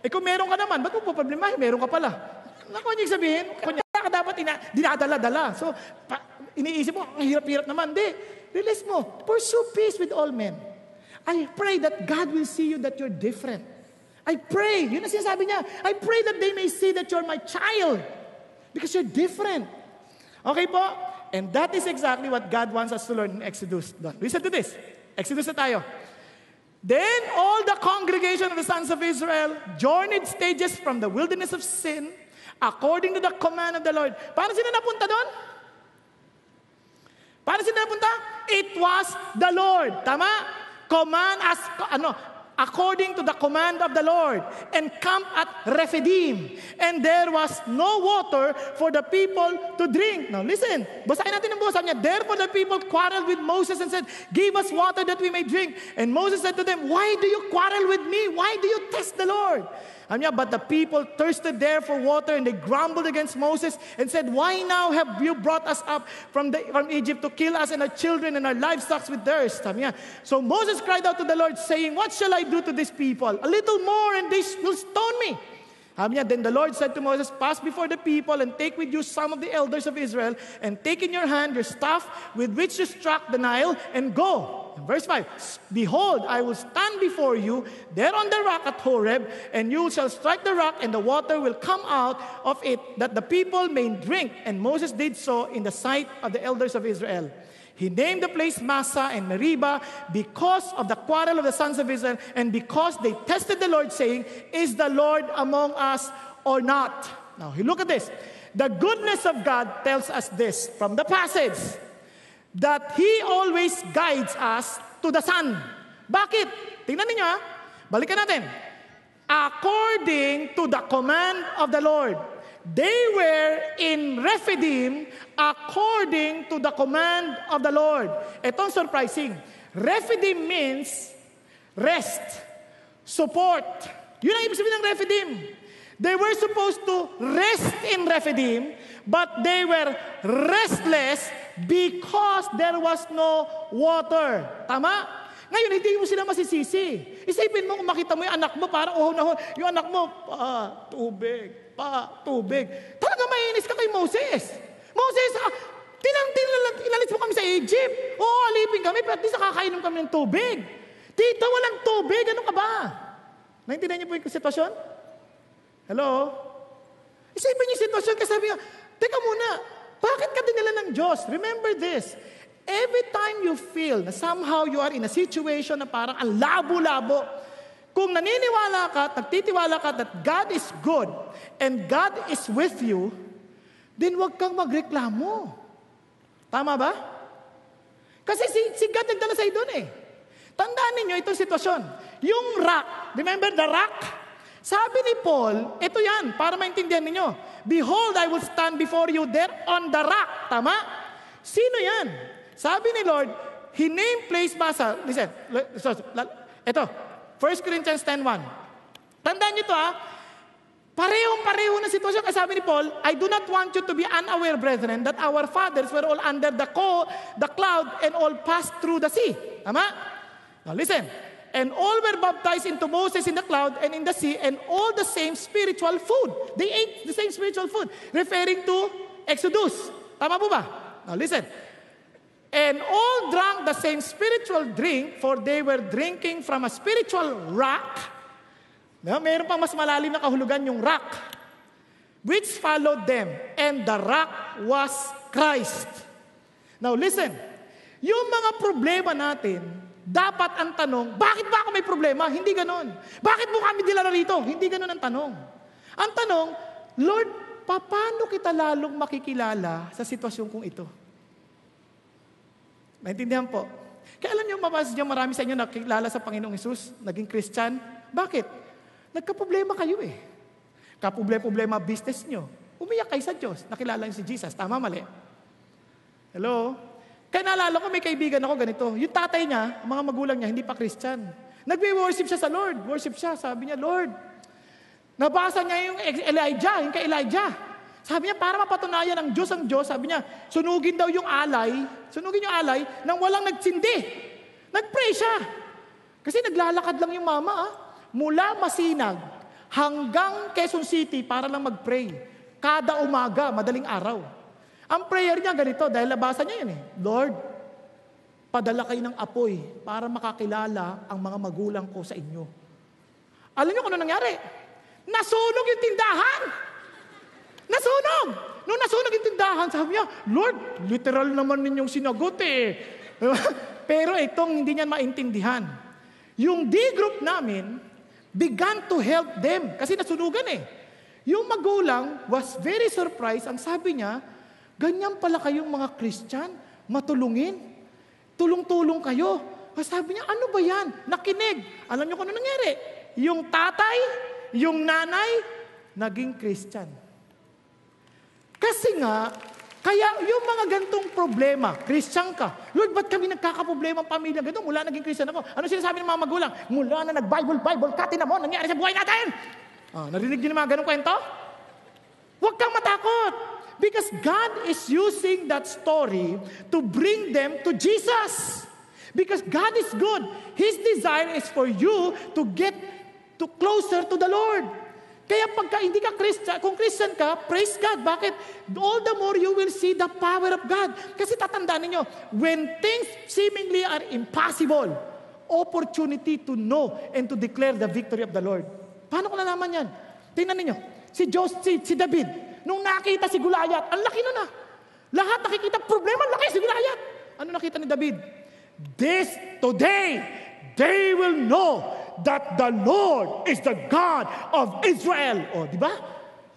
Kung meron ka naman, ba't mo problemahin? Meron ka pala. Naku, niyo sabihin, kung ka dapat dinadala-dala. So, iniisip mo, ang hirap-hirap naman. Di, release mo. Pursue peace with all men. I pray that God will see you that you're different. I pray, yun ang sinasabi niya, I pray that they may see that you're my child. Because you're different. Okay po? And that is exactly what God wants us to learn in Exodus. Listen to this. Exodus na tayo. Then all the congregation of the sons of Israel journeyed stages from the wilderness of sin according to the command of the Lord. Paano sila napunta doon? Paano sila napunta? It was the Lord. Tama? Command as, according to the command of the Lord, and camped at Rephidim. And there was no water for the people to drink. Now listen, basahin natin ang buhay. Sabi niya, therefore the people quarreled with Moses and said, give us water that we may drink. And Moses said to them, why do you quarrel with me? Why do you test the Lord? But the people thirsted there for water, and they grumbled against Moses and said, why now have you brought us up from Egypt to kill us and our children and our livestock with thirst? So Moses cried out to the Lord, saying, what shall I do to these people? A little more, and they will stone me. Then the Lord said to Moses, pass before the people and take with you some of the elders of Israel, and take in your hand your staff with which you struck the Nile, and go. Verse 5, behold, I will stand before you there on the rock at Horeb, and you shall strike the rock, and the water will come out of it, that the people may drink. And Moses did so in the sight of the elders of Israel. He named the place Massah and Meribah because of the quarrel of the sons of Israel, and because they tested the Lord, saying, is the Lord among us or not? Now, look at this. The goodness of God tells us this from the passage, that He always guides us to the sun. Bakit? Tingnan ninyo ha. Balikan natin. According to the command of the Lord. They were in Rephidim according to the command of the Lord. Ito ang surprising. Rephidim means rest, support. Yun ang ibig sabihin ng Rephidim. They were supposed to rest in Rephidim, but they were restless because there was no water. Tama? Ngayon, hindi mo sila masisisi. Isipin mo kung makita mo yung anak mo, parang uhon-ahon. Yung anak mo, tubig. Talaga mainis ka kay Moses. Moses, inalis mo kami sa Egypt. Oo, alipin kami, pero at least nakakainom kami ng tubig. Tito, walang tubig. Ano ka ba? Naintindihan niyo po yung sitwasyon? Hello? Isipin niyo yung sitwasyon kasi sabi nga, teka muna, bakit ka dinala ng Diyos? Remember this, every time you feel na somehow you are in a situation na parang ang labo-labo, kung naniniwala ka, nagtitiwala ka that God is good and God is with you, then huwag kang magreklamo. Tama ba? Kasi si God nagdala sa'yo doon eh. Tandaan ninyo itong sitwasyon. Yung rock, remember the rock? Sabi ni Paul, ito yan, para maintindihan ninyo. Behold, I will stand before you there on the rock. Tama? Sino yan? Sabi ni Lord, He named place Massah. Listen, ito, 1 Corinthians 10:1. Tandaan nyo ito ha. Parehong-pareho na sitwasyon. Kasi sabi ni Paul, I do not want you to be unaware, brethren, that our fathers were all under the cloud and all passed through the sea. Tama? Now listen. And all were baptized into Moses in the cloud and in the sea, and all the same spiritual food. They ate the same spiritual food, referring to Exodus. Tama po ba? Now listen. And all drank the same spiritual drink, for they were drinking from a spiritual rock. Mayroon pang mas malalim na kahulugan yung rock, which followed them, and the rock was Christ. Now listen, yung mga problema natin, dapat ang tanong, bakit ba ako may problema? Hindi ganon. Bakit mo kami dinala rito? Hindi ganon ang tanong. Ang tanong, Lord, paano kita lalong makikilala sa sitwasyon kong ito? Naintindihan po? Kaya alam niyo, mabasa niyo, marami sa inyo nakikilala sa Panginoong Hesus, naging Christian. Bakit? Nagka-problema kayo eh. Kaproblema business niyo. Umiyak kayo sa Diyos. Nakilala niyo si Jesus. Tama, mali? Hello? Kaya naalala ko, may kaibigan ako ganito. Yung tatay niya, mga magulang niya, hindi pa Christian. Nagwe-worship siya sa Lord. Worship siya. Sabi niya, Lord, nabasa niya yung kay Elijah. Sabi niya, para mapatunayan ng Diyos ang Diyos, sabi niya, sunugin yung alay nang walang nagsindi. Nag-pray siya. Kasi naglalakad lang yung mama, mula Masinag hanggang Quezon City para lang mag-pray. Kada umaga, madaling araw. Ang prayer niya ganito, dahil labasan niya yun Lord, padala kayo ng apoy para makakilala ang mga magulang ko sa inyo. Alam niyo kung ano nangyari? Nasunog yung tindahan! Nasunog! Nung nasunog yung tindahan, sabi niya, Lord, literal naman ninyong sinagot Pero itong hindi niya maintindihan. Yung D-group namin began to help them kasi nasunugan Yung magulang was very surprised. Ang sabi niya, ganyan pala kayong mga Christian, matulungin. Tulong-tulong kayo. Sabi niya, ano ba yan? Nakinig. Alam niyo kung ano nangyari? Yung tatay, yung nanay, naging Christian. Kasi nga, kaya yung mga gantong problema, Christian ka. Lord, ba't kami nagkakaproblema ang pamilya ganito? Mula naging Christian ako. Ano sinasabi ng mga magulang? Mula na nag-Bible ka, tinamon, nangyari sa buhay natin. Narinig niyo yung mga ganong kwento? Huwag kang matakot. Because God is using that story to bring them to Jesus. Because God is good. His desire is for you to get closer to the Lord. Kaya pagka hindi ka Christian, kung Christian ka, praise God. Bakit? All the more you will see the power of God. Kasi tatandaan ninyo, when things seemingly are impossible, opportunity to know and to declare the victory of the Lord. Paano ko nalaman yan? Tingnan ninyo, si David, nung nakita si Goliath, ang laki nun Lahat nakikita, problema, ang laki si Goliath. Ano nakita ni David? Today, they will know that the Lord is the God of Israel. Di ba?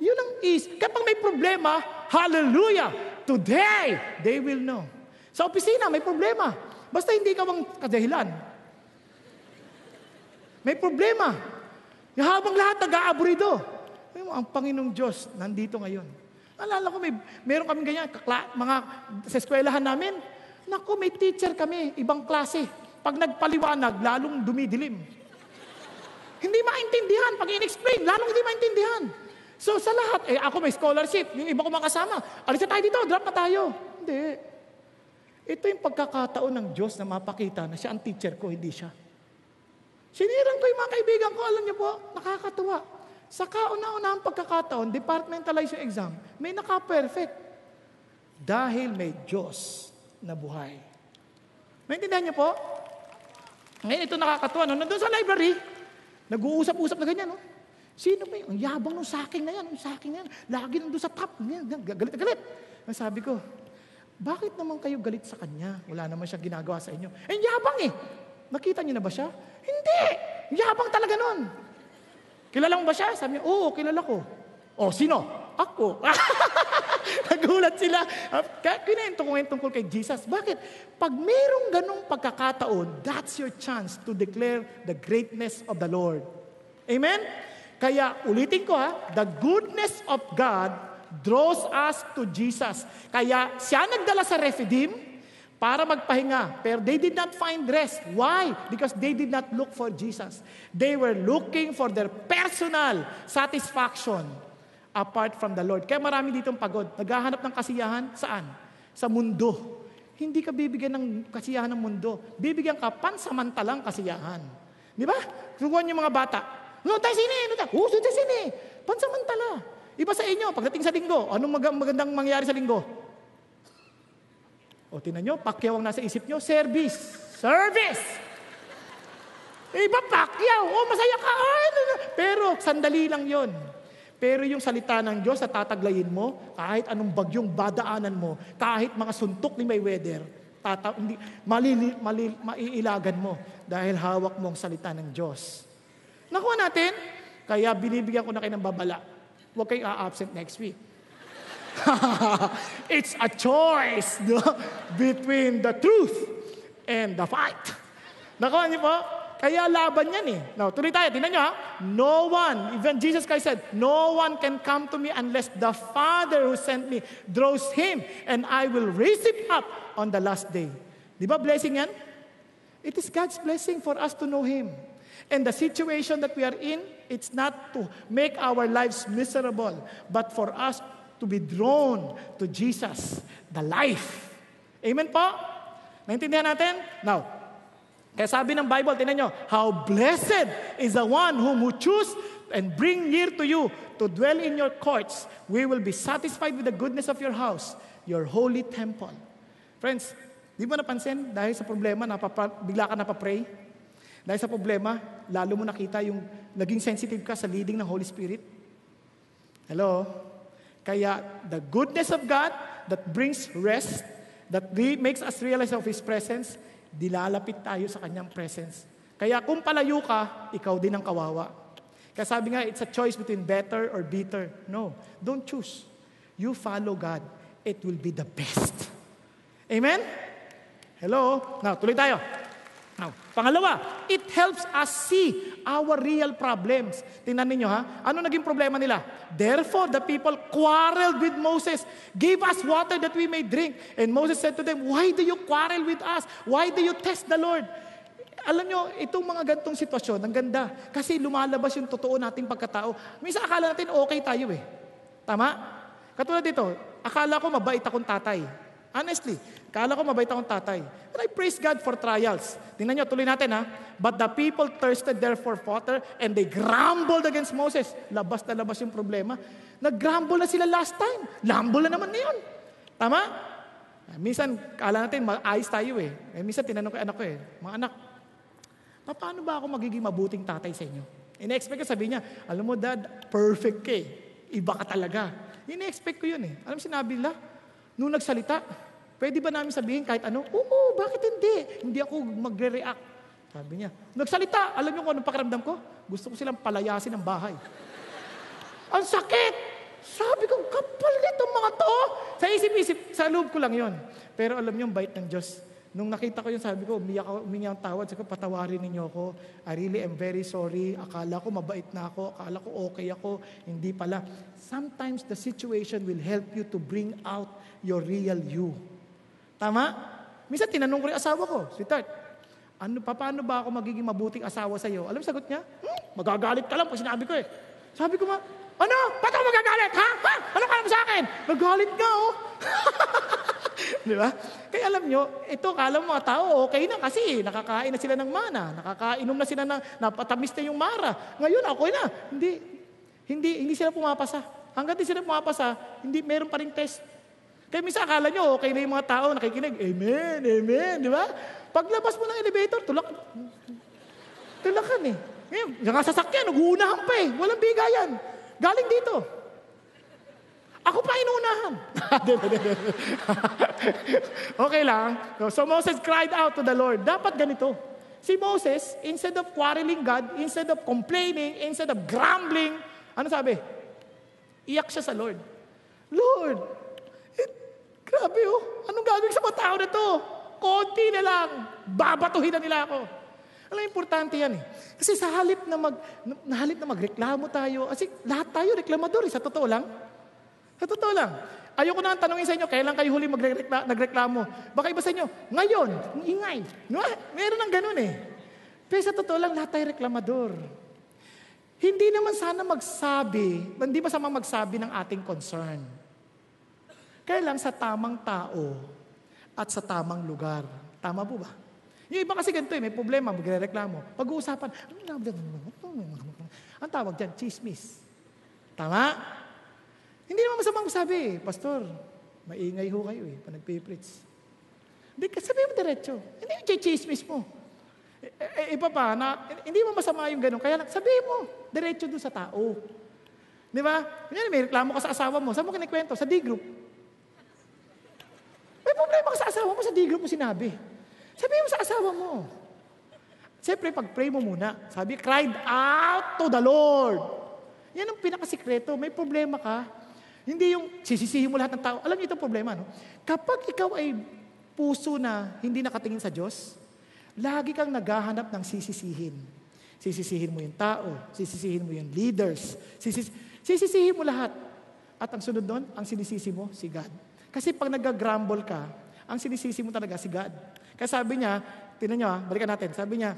Yun ang kapag may problema, hallelujah, today, they will know. Sa opisina, may problema. Basta hindi ka bang kadahilan. May problema. Habang lahat nag-aaburido. Ang Panginoong Diyos nandito ngayon. Alala ko, meron kami ganyan, mga sa eskwelahan namin. Naku, may teacher kami, ibang klase. Pag nagpaliwanag, lalong dumidilim. Hindi maintindihan. Pag in-explain, lalong hindi maintindihan. So sa lahat, ako may scholarship, yung iba ko makasama. Alis na tayo dito, drop na tayo. Hindi. Ito yung pagkakataon ng Diyos na mapakita na siya ang teacher ko, hindi siya. Sinirang ko yung mga kaibigan ko, alam niyo po, nakakatuwa. Sa kauna-unahang pagkakataon, departmentalize yung exam, may naka-perfect. Dahil may Diyos na buhay. Maintindihan niyo po? Ngayon ito nakakatuwa. Nandun sa library, nag-uusap-usap na ganyan. Sino ba yun? Ang yabang nung saking na yan. Lagi nandun sa top. Galit na galit. Ang sabi ko, bakit naman kayo galit sa kanya? Wala naman siya ginagawa sa inyo. Yabang Nakita niyo na ba siya? Hindi! Yabang talaga nun. Kilala mo ba siya? Sabi niya, oo, kilala ko. Sino? Ako. Nagulat sila. Kinento ko ngayon tungkol kay Jesus. Bakit? Pag mayroong ganong pagkakataon, that's your chance to declare the greatness of the Lord. Amen? Kaya ulitin ko the goodness of God draws us to Jesus. Kaya siya nagdala sa Rephidim para magpahinga. Pero they did not find rest. Why? Because they did not look for Jesus. They were looking for their personal satisfaction apart from the Lord. Kaya marami ditong pagod. Naghahanap ng kasiyahan. Saan? Sa mundo. Hindi ka bibigyan ng kasiyahan ng mundo. Bibigyan ka pansamantalang kasiyahan. Di ba? Suguan yung mga bata. No, tayo sini. Tayo sini. Pansamantala. Iba sa inyo, pagdating sa linggo, anong magandang mangyari sa linggo? Tingnan nyo, Pacquiao ang nasa isip nyo, service. Iba Pacquiao, masaya ka. Pero sandali lang yon. Pero yung salita ng Diyos na tataglayin mo, kahit anong bagyong badaanan mo, kahit mga suntok ni Mayweather, maiilagan mo dahil hawak mo ang salita ng Diyos. Nakuha natin, kaya binibigyan ko na kayo ng babala. Huwag kayong a-absent next week. It's a choice between the truth and the fight. Nakuha niyo po? Kaya laban yan Now, tuloy tayo. Tingnan niyo No one, even Jesus Christ said, no one can come to me unless the Father who sent me draws him, and I will raise him up on the last day. Di ba blessing yan? It is God's blessing for us to know Him. And the situation that we are in, it's not to make our lives miserable, but for us to be drawn to Jesus, the life. Amen po? Naintindihan natin? Now, kaya sabi ng Bible, tingnan nyo, how blessed is the one whom who choose and bring near to you to dwell in your courts. We will be satisfied with the goodness of your house, your holy temple. Friends, di ba napansin, dahil sa problema, bigla ka napapray? Dahil sa problema, lalo mo nakita yung naging sensitive ka sa leading ng Holy Spirit? Hello? Kaya, the goodness of God that brings rest, that makes us realize of His presence, dilalapit tayo sa Kanyang presence. Kaya kung palayo ka, ikaw din ang kawawa. Kaya sabi nga, it's a choice between better or bitter. No, don't choose. You follow God. It will be the best. Amen? Hello? Now, tuloy tayo. Now, pangalawa, it helps us see our real problems. Tingnan ninyo ha, ano naging problema nila? Therefore, the people quarreled with Moses. Give us water that we may drink. And Moses said to them, why do you quarrel with us? Why do you test the Lord? Alam nyo, itong mga gantong sitwasyon, ang ganda. Kasi lumalabas yung totoo nating pagkatao. Minsan akala natin okay tayo eh. Tama? Katulad dito, akala ko mabait akong tatay. Honestly, akala ko mabait akong tatay. But I praise God for trials. Tingnan nyo, tuloy natin ha. But the people thirsted there for water and they grumbled against Moses. Labas na labas yung problema. Nag-grumble na sila last time. Lamble na naman ngayon. Tama? Minsan, akala natin, maayos tayo eh. Minsan, tinanong ko anak ko eh, mga anak, paano ba ako magiging mabuting tatay sa inyo? Ina-expect ko, sabi niya, alam mo dad, perfect ka eh. Iba ka talaga. Ina-expect ko yun eh. Alam mo sinabi nila? Nung nagsalita, pwede ba namin sabihin kahit ano? Oo, bakit hindi? Hindi ako magre-react. Sabi niya, nagsalita, alam niyo kung anong pakiramdam ko? Gusto ko silang palayasin ng bahay. Ang sakit! Sabi ko, kapal nitong mga to. Sa isip-isip, sa loob ko lang yon. Pero alam niyo, ang bait ng Diyos. Nung nakita ko yun, sabi ko, umiyak ang tawad. Sabi ko, patawarin ninyo ako. I really am very sorry. Akala ko mabait na ako. Akala ko okay ako. Hindi pala. Sometimes the situation will help you to bring out your real you. Tama? Minsan tinanong ko rin asawa ko, sweetheart, paano ba ako magiging mabuting asawa sa iyo? Alam mo sagot niya? Magagalit ka lang pag sinabi ko eh. Sabi ko ano? Ba't ako magagalit? Ha? Ano ka naman sa akin? Nagalit nga oh. Di ba? Kaya alam nyo, ito kala mo mga tao, okay na kasi nakakain na sila ng mana, nakakainom na sila napatamis na yung mara. Ngayon, okay na. Hindi sila pumapasa. Hanggang di sila pumapasa, meron pa rin test. Kaya minsan akala nyo, okay na yung mga tao nakikinig. Amen, amen, di ba? Paglabas mo ng elevator, tulakan eh. Ngayon, yung sasakyan, nag-uunahan pa eh. Walang bigayan. Galing dito. Ako pa inuunahan. Okay lang. So Moses cried out to the Lord. Dapat ganito. Si Moses, instead of quarreling God, instead of complaining, instead of grumbling, ano sabi? Iyak siya sa Lord. Lord, grabe oh. Anong gagawin sa mga tao na to? Konti na lang. Babatuhin na nila ako. Alam, importante yan eh. Kasi sa halip na magreklamo tayo, kasi lahat tayo reklamador eh, sa totoo lang. Sa totoo lang. Ayoko na ang tanongin sa inyo, kailan kayo huli nagreklamo? Baka iba sa inyo, ngayon, ingay. No? Meron ng ganun eh. Pero sa totoo lang, lahat tayo reklamador. Hindi naman sana hindi masama magsabi ng ating concern. Kaya lang sa tamang tao at sa tamang lugar. Tama po ba? Yung iba kasi ganito eh, may problema, magre-reklamo. Pag-uusapan, ang tawag dyan, chismis. Tama? Hindi naman masamang magsabi, Pastor, maingay ho kayo eh, pag nagpipreach. Hindi, sabihin mo diretso. Hindi yung chismis mo. Iba pa, hindi mo masama yung gano'n. Kaya sabihin mo, diretso doon sa tao. Di ba? May reklamo ka sa asawa mo. Saan mo kinikwento? Sa D-group. May problema ka sa asawa mo, sa D-group mo sinabi. Sabihin mo sa asawa mo. Siyempre, pag-pray mo muna. Sabi, cried out to the Lord. Yan ang pinakasikreto. May problema ka. Hindi yung sisisihin mo lahat ng tao. Alam niyo itong problema, no? Kapag ikaw ay puso na hindi nakatingin sa Diyos, lagi kang naghahanap ng sisisihin. Sisisihin mo yung tao. Sisisihin mo yung leaders. Sisisihin mo lahat. At ang sunod doon, ang sinisisi mo, si God. Kasi pag nag-grumble ka, ang sinisisi mo talaga si God. Kaya sabi niya, tingnan niyo balikan natin. Sabi niya,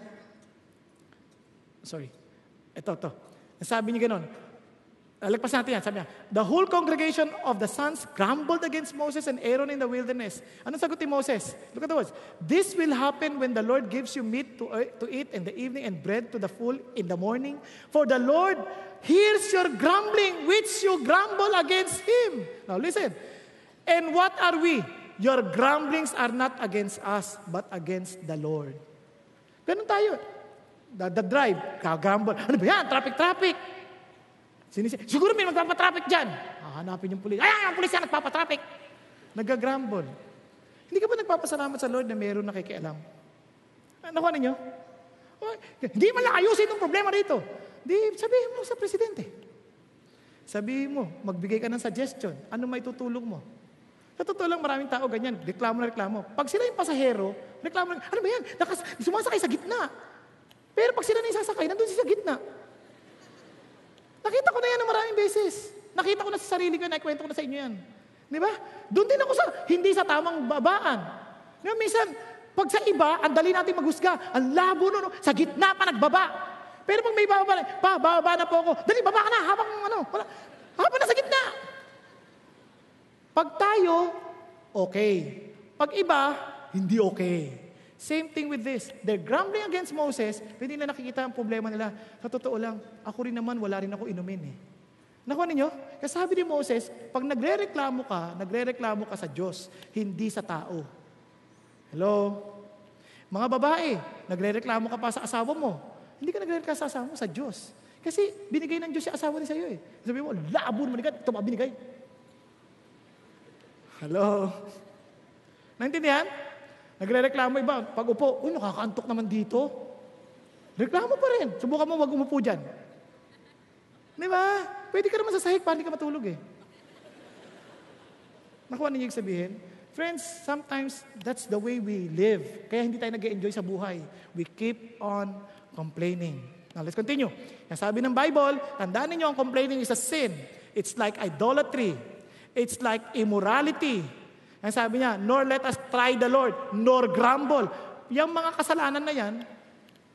ito. Sabi niya gano'n, Lagpas natin yan. Sabi niya, the whole congregation of the sons grumbled against Moses and Aaron in the wilderness. Anong sagot ni Moses? Look at the words. This will happen when the Lord gives you meat to eat in the evening and bread to the full in the morning. For the Lord hears your grumbling, which you grumble against Him. Now listen. And what are we? Your grumblings are not against us, but against the Lord. Ganun tayo. The drive, grumble. Ano ba yan? Traffic. Siguro may magpapatraffic dyan. Hahanapin yung pulis. Ay, ang pulis yan, nagpapatraffic. Nag-grumble. Hindi ka ba nagpapasalamat sa Lord na mayroon nakikialam? Nakuha ninyo? Hindi man lang ayusin itong problema rito. Di, sabihin mo sa presidente. Sabihin mo, magbigay ka ng suggestion. Ano may tutulong mo? Sa totoo lang, maraming tao ganyan. Reklamo na reklamo. Pag sila yung pasahero, reklamo na, ano ba yan? Sumasakay sa gitna. Pero pag sila na yung sasakay, nandun siya sa gitna. Nakita ko na yan ng maraming beses. Nakita ko na sa sarili ko, naikwento ko na sa inyo yan. Di ba? Doon din ako hindi sa tamang babaan. Ngayon, minsan, pag sa iba, ang dali natin maghusga. Ang labo no, sa gitna pa nagbaba. Pero pag may bababa na po ako, dali, baba ka na, habang nasa gitna. Pag tayo, okay. Pag iba, hindi okay. Same thing with this. They're grumbling against Moses, hindi nila nakikita ang problema nila. Sa totoo lang, ako rin naman, wala rin ako inumin eh. Nakuha ninyo? Kasi sabi ni Moses, pag nagre-reklamo ka sa Diyos, hindi sa tao. Hello? Mga babae, nagre-reklamo ka pa sa asawa mo. Hindi ka nagre-reklamo sa asawa mo, sa Diyos. Kasi binigay ng Diyos yung asawa niya sa'yo eh. Sabi mo, labo naman ito ba binigay? Hello? Naintindihan? Nagre-reklamo iba. Pag upo, nakakaantok naman dito. Reklamo pa rin. Subukan mo, wag umupo dyan. Di ba? Pwede ka naman sa sahig para hindi ka matulog eh. Nakuha ninyo yung sabihin? Friends, sometimes that's the way we live. Kaya hindi tayo nag-enjoy sa buhay. We keep on complaining. Now, let's continue. Yung sabi ng Bible, tandaan ninyo ang complaining is a sin. It's like idolatry. It's like immorality. Ang sabi niya, nor let us try the Lord, nor grumble. Yung mga kasalanan na yan,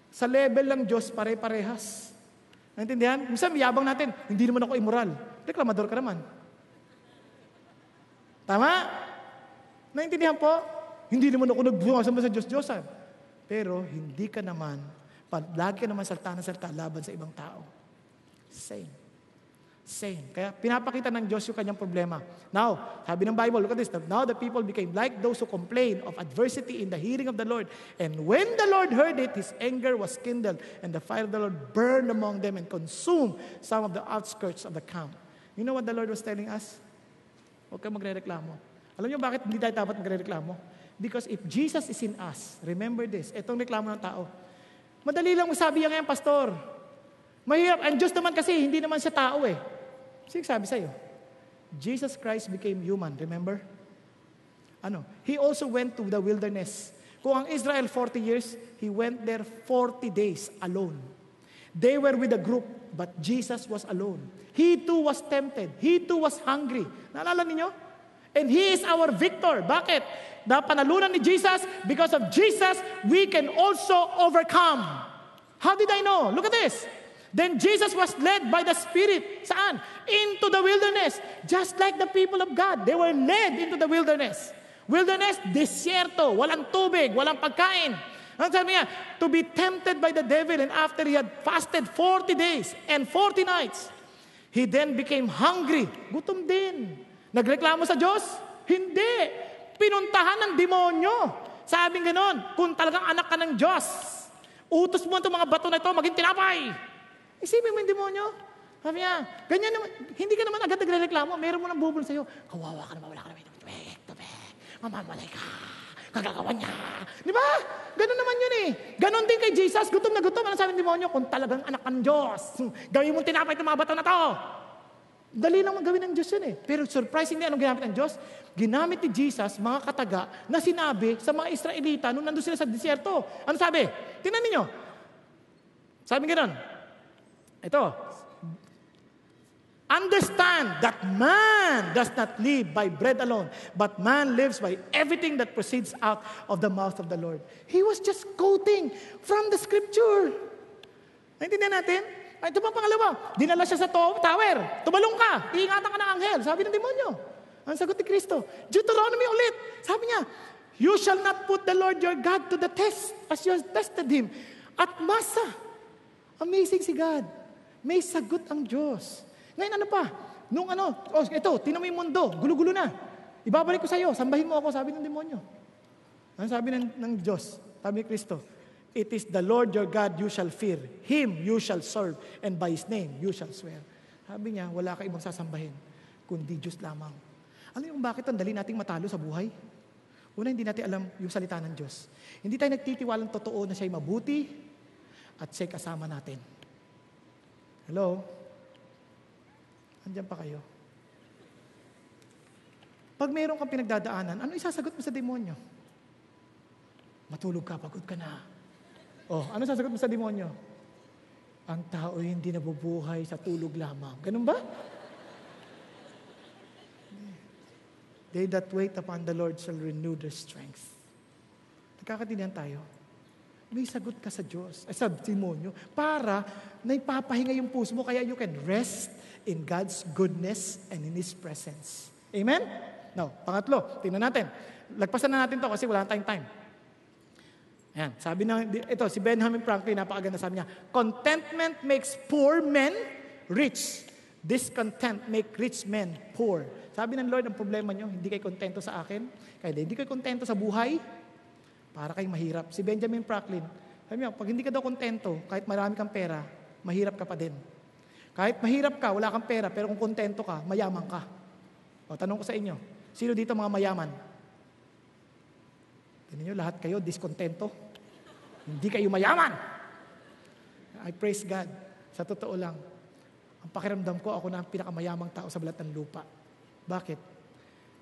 sa level ng Diyos, pare-parehas. Naintindihan? Minsan, mayabang natin, hindi naman ako immoral. Reklamador ka naman. Tama? Naintindihan po? Hindi naman ako nagbuwasama sa Diyos-Diyosan. Pero, hindi ka naman, lagi ka naman salta ng salta laban sa ibang tao. Same. Kaya pinapakita ng Diyos yung kanyang problema. Now, sabi ng Bible, look at this. Now the people became like those who complain of adversity in the hearing of the Lord. And when the Lord heard it, His anger was kindled, and the fire of the Lord burned among them and consumed some of the outskirts of the camp. You know what the Lord was telling us? Huwag kang magre-reklamo. Alam niyo bakit hindi tayo dapat magre-reklamo? Because if Jesus is in us, remember this, itong reklamo ng tao. Madali lang masabi yan ngayon, pastor. Mahirap. Ang Diyos naman kasi, hindi naman siya tao eh. Sino sabi sa'yo? Jesus Christ became human, remember? He also went to the wilderness. Kung ang Israel 40 years, He went there 40 days alone. They were with a group, but Jesus was alone. He too was tempted. He too was hungry. Naalala ninyo? And He is our victor. Bakit? Napanalunan ni Jesus, because of Jesus, we can also overcome. How did I know? Look at this. Then Jesus was led by the Spirit. Saan? Into the wilderness. Just like the people of God. They were led into the wilderness. Wilderness, desierto. Walang tubig, walang pagkain. Ang sabi niya, to be tempted by the devil, and after he had fasted 40 days and 40 nights, he then became hungry. Gutom din. Nagreklamo sa Diyos? Hindi. Pinuntahan ng demonyo. Sabing ganon, kung talagang anak ka ng Diyos, utos mo itong mga bato na ito, maging tinapay. Isipin mo yung demonyo. Sabi niya, ganyan naman, hindi ka naman agad nagre-reklamo, meron mo nang bubul sa'yo. Kawawa ka naman, wala ka naman. Tubig, mamamalay ka. Kagagawa niya. Di ba? Ganon naman yun eh. Ganon din kay Jesus, gutom na gutom. Ano sabi ng demonyo? Kung talagang anak ng Diyos, gawin mong tinapay itong mga bato na to. Dali lang magawin ng Diyos yun eh. Pero surprisingly, anong ginamit ng Diyos? Ginamit ni Jesus mga kataga na sinabi sa mga Israelita nung nandun sila sa disyerto. Ano sabi? Tingnan ninyo. Sabi ganon. Ito. Understand that man does not live by bread alone, but man lives by everything that proceeds out of the mouth of the Lord. He was just quoting from the scripture. Naintindihan natin? Ay, ito pa pangalawa, dinala siya sa tower. Tumalong ka, iingatan ka ng anghel. Sabi ng demonyo. Ang sagot ni Kristo. Deuteronomy ulit. Sabi niya, you shall not put the Lord your God to the test as you have tested Him. At masa, amazing si God. May sagot ang Diyos. Ngayon ano pa? Ito, tinan mo yung mundo, gulo-gulo na. Ibabalik ko sa iyo, sambahin mo ako, sabi ng demonyo. Ano sabi ng Diyos? Sabi ni Kristo, it is the Lord your God you shall fear. Him you shall serve, and by His name you shall swear. Sabi niya, wala ka ibang sasambahin, kundi Diyos lamang. Ano yung bakit ang dali nating matalo sa buhay? Una, hindi natin alam yung salita ng Diyos. Hindi tayo nagtitiwalang totoo na siya'y mabuti at siya'y kasama natin. Hello? Andiyan pa kayo? Pag mayroon kang pinagdadaanan, ano isasagot mo sa demonyo? Matulog ka, pagod ka na. Ano sasagot mo sa demonyo? Ang tao hindi nabubuhay sa tulog lamang. Ganun ba? They that wait upon the Lord shall renew their strength. Nagkakatindihan tayo. May sagot ka sa Diyos, sa demonyo, para naipapahinga yung puso mo, kaya you can rest in God's goodness and in His presence. Amen? Now, pangatlo, tingnan natin. Lagpasan na natin to kasi wala tayong time. Ayan, sabi si Benjamin Franklin, napakaganda, sabi niya, contentment makes poor men rich. Discontent make rich men poor. Sabi ng Lord, ang problema nyo, hindi kayo kontento sa akin, kaya hindi kayo kontento sa buhay, para kayong mahirap. Si Benjamin Franklin, sabi niya, pag hindi ka daw kontento, kahit marami kang pera, mahirap ka pa din. Kahit mahirap ka, wala kang pera, pero kung kontento ka, mayaman ka. Tanong ko sa inyo, sino dito mga mayaman? Tingnan niyo, lahat kayo diskontento. Hindi kayo mayaman. I praise God. Sa totoo lang, ang pakiramdam ko, ako na ang pinakamayamang tao sa balat ng lupa. Bakit?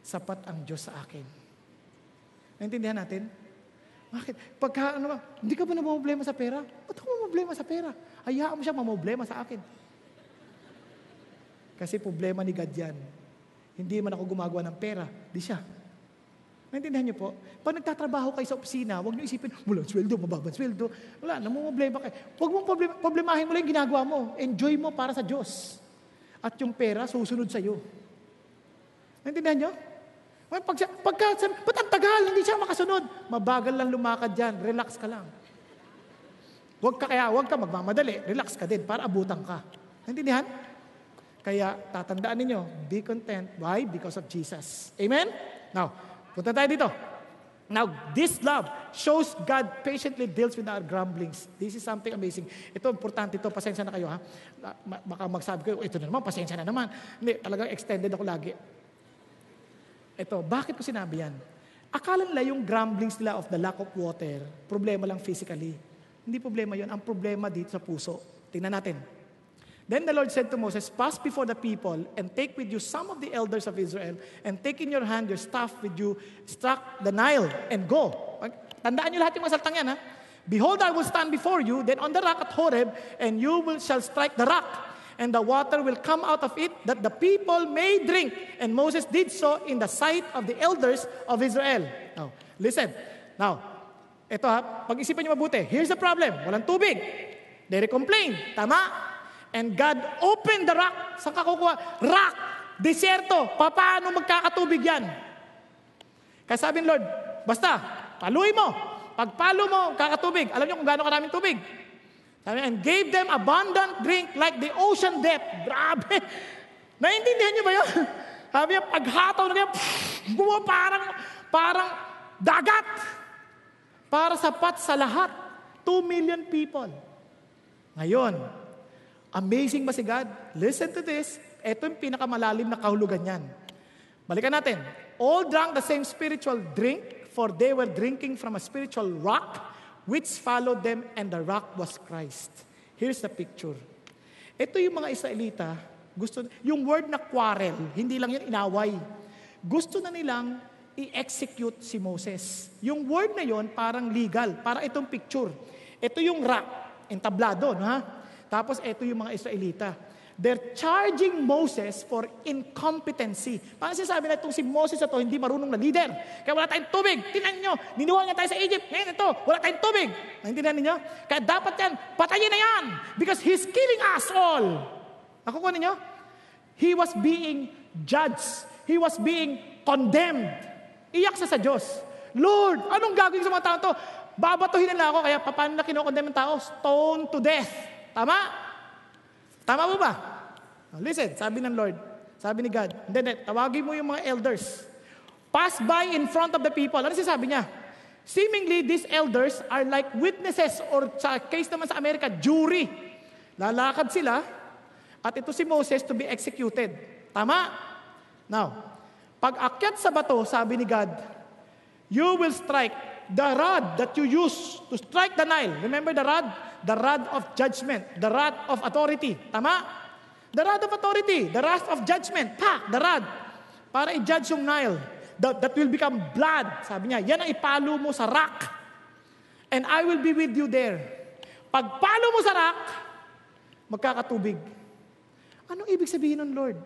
Sapat ang Diyos sa akin. Naintindihan natin? Bakit? Hindi ka ba namumblema sa pera? Ba't ako mamumblema sa pera? Hayaan mo siya mamumblema sa akin. Kasi problema ni God yan. Hindi man ako gumagawa ng pera, di siya. Naintindihan niyo po? Pag nagtatrabaho kayo sa opisina, huwag niyo isipin, walang sweldo, mababang sweldo. Wala, namumblema kayo. Huwag mong problemahin mo lang yung ginagawa mo. Enjoy mo para sa Diyos. At yung pera, susunod sa iyo. Naintindihan niyo? Ba't ang tagal, hindi siya makasunod? Mabagal lang lumakad dyan, relax ka lang. Huwag ka magmamadali, relax ka din para abutan ka. Naintindihan? Kaya tatandaan ninyo, be content. Why? Because of Jesus. Amen? Now, punta tayo dito. Now, this love shows God patiently deals with our grumblings. This is something amazing. Ito, importante ito. Pasensya na kayo, ha? Baka magsabi kayo, ito na naman, pasensya na naman. Hindi, talagang extended ako lagi. Ito, bakit ko sinabi yan? Akala nila yung grumblings nila of the lack of water, problema lang physically. Hindi problema yon. Ang problema dito sa puso. Tingnan natin. Then the Lord said to Moses, pass before the people and take with you some of the elders of Israel and take in your hand your staff with you, struck the Nile and go. Tandaan nyo lahat yung mga saltang yan, ha? Behold, I will stand before you, then on the rock at Horeb, and you shall strike the rock, and the water will come out of it, that the people may drink. And Moses did so in the sight of the elders of Israel. Now, listen. Now, ito ha, pag-isipan nyo mabuti. Here's the problem. Walang tubig. They complain. Tama? And God opened the rock. Saan ka kukuha? Rock! Deserto! Paano magkakatubig yan? Kaya sabi ng Lord, basta, paluin mo. Pag palo mo, kakatubig. Alam niyo kung gaano karaming tubig? Sabi, and gave them abundant drink like the ocean depth. Grabe! Naintindihan niyo ba yun? Sabi niya, paghataw na niya, buwa parang dagat. Para sapat sa lahat. 2 million people. Ngayon, amazing ba si God? Listen to this. Ito yung pinakamalalim na kahulugan yan. Balikan natin. All drank the same spiritual drink, for they were drinking from a spiritual rock, which followed them, and the rock was Christ. Here's the picture. Ito yung mga Israelita, yung word na quarrel, hindi lang yan inaway. Gusto na nilang i-execute si Moses. Yung word na yon parang legal, para itong picture. Ito yung rock, entablado, ha? Tapos ito yung mga Israelita. They're charging Moses for incompetency. Paano sinasabi na itong si Moses na ito, hindi marunong na leader? Kaya wala tayong tubig. Tingnan nyo, ninuha niya tayo sa Egypt. Ngayon ito, wala tayong tubig. Naintindihan ninyo? Kaya dapat yan, patayin na yan. Because He's killing us all. Nakukuha ninyo? He was being judged. He was being condemned. Iyak sa Diyos. Lord, anong gagawin sa mga tao to? Babatuhin nila ako, kaya paano na kinokondemn ng tao? Stone to death. Tama? Tama mo ba? Listen, sabi ng Lord, sabi ni God, hindi, tawagin mo yung mga elders. Pass by in front of the people. Ano sabi niya? Seemingly, these elders are like witnesses or sa case naman sa Amerika, jury. Lalakad sila at ito si Moses to be executed. Tama? Now, pag akyat sa bato, sabi ni God, you will strike the rod that you use to strike the Nile. Remember the rod? The rod of judgment. The rod of authority. Tama? The rod of authority. The rod of judgment. The rod. Para i-judge yung Nile. That will become blood. Sabi niya, yan ang ipalo mo sa rock. And I will be with you there. Pag palo mo sa rock, magkakatubig. Anong ibig sabihin ng Lord?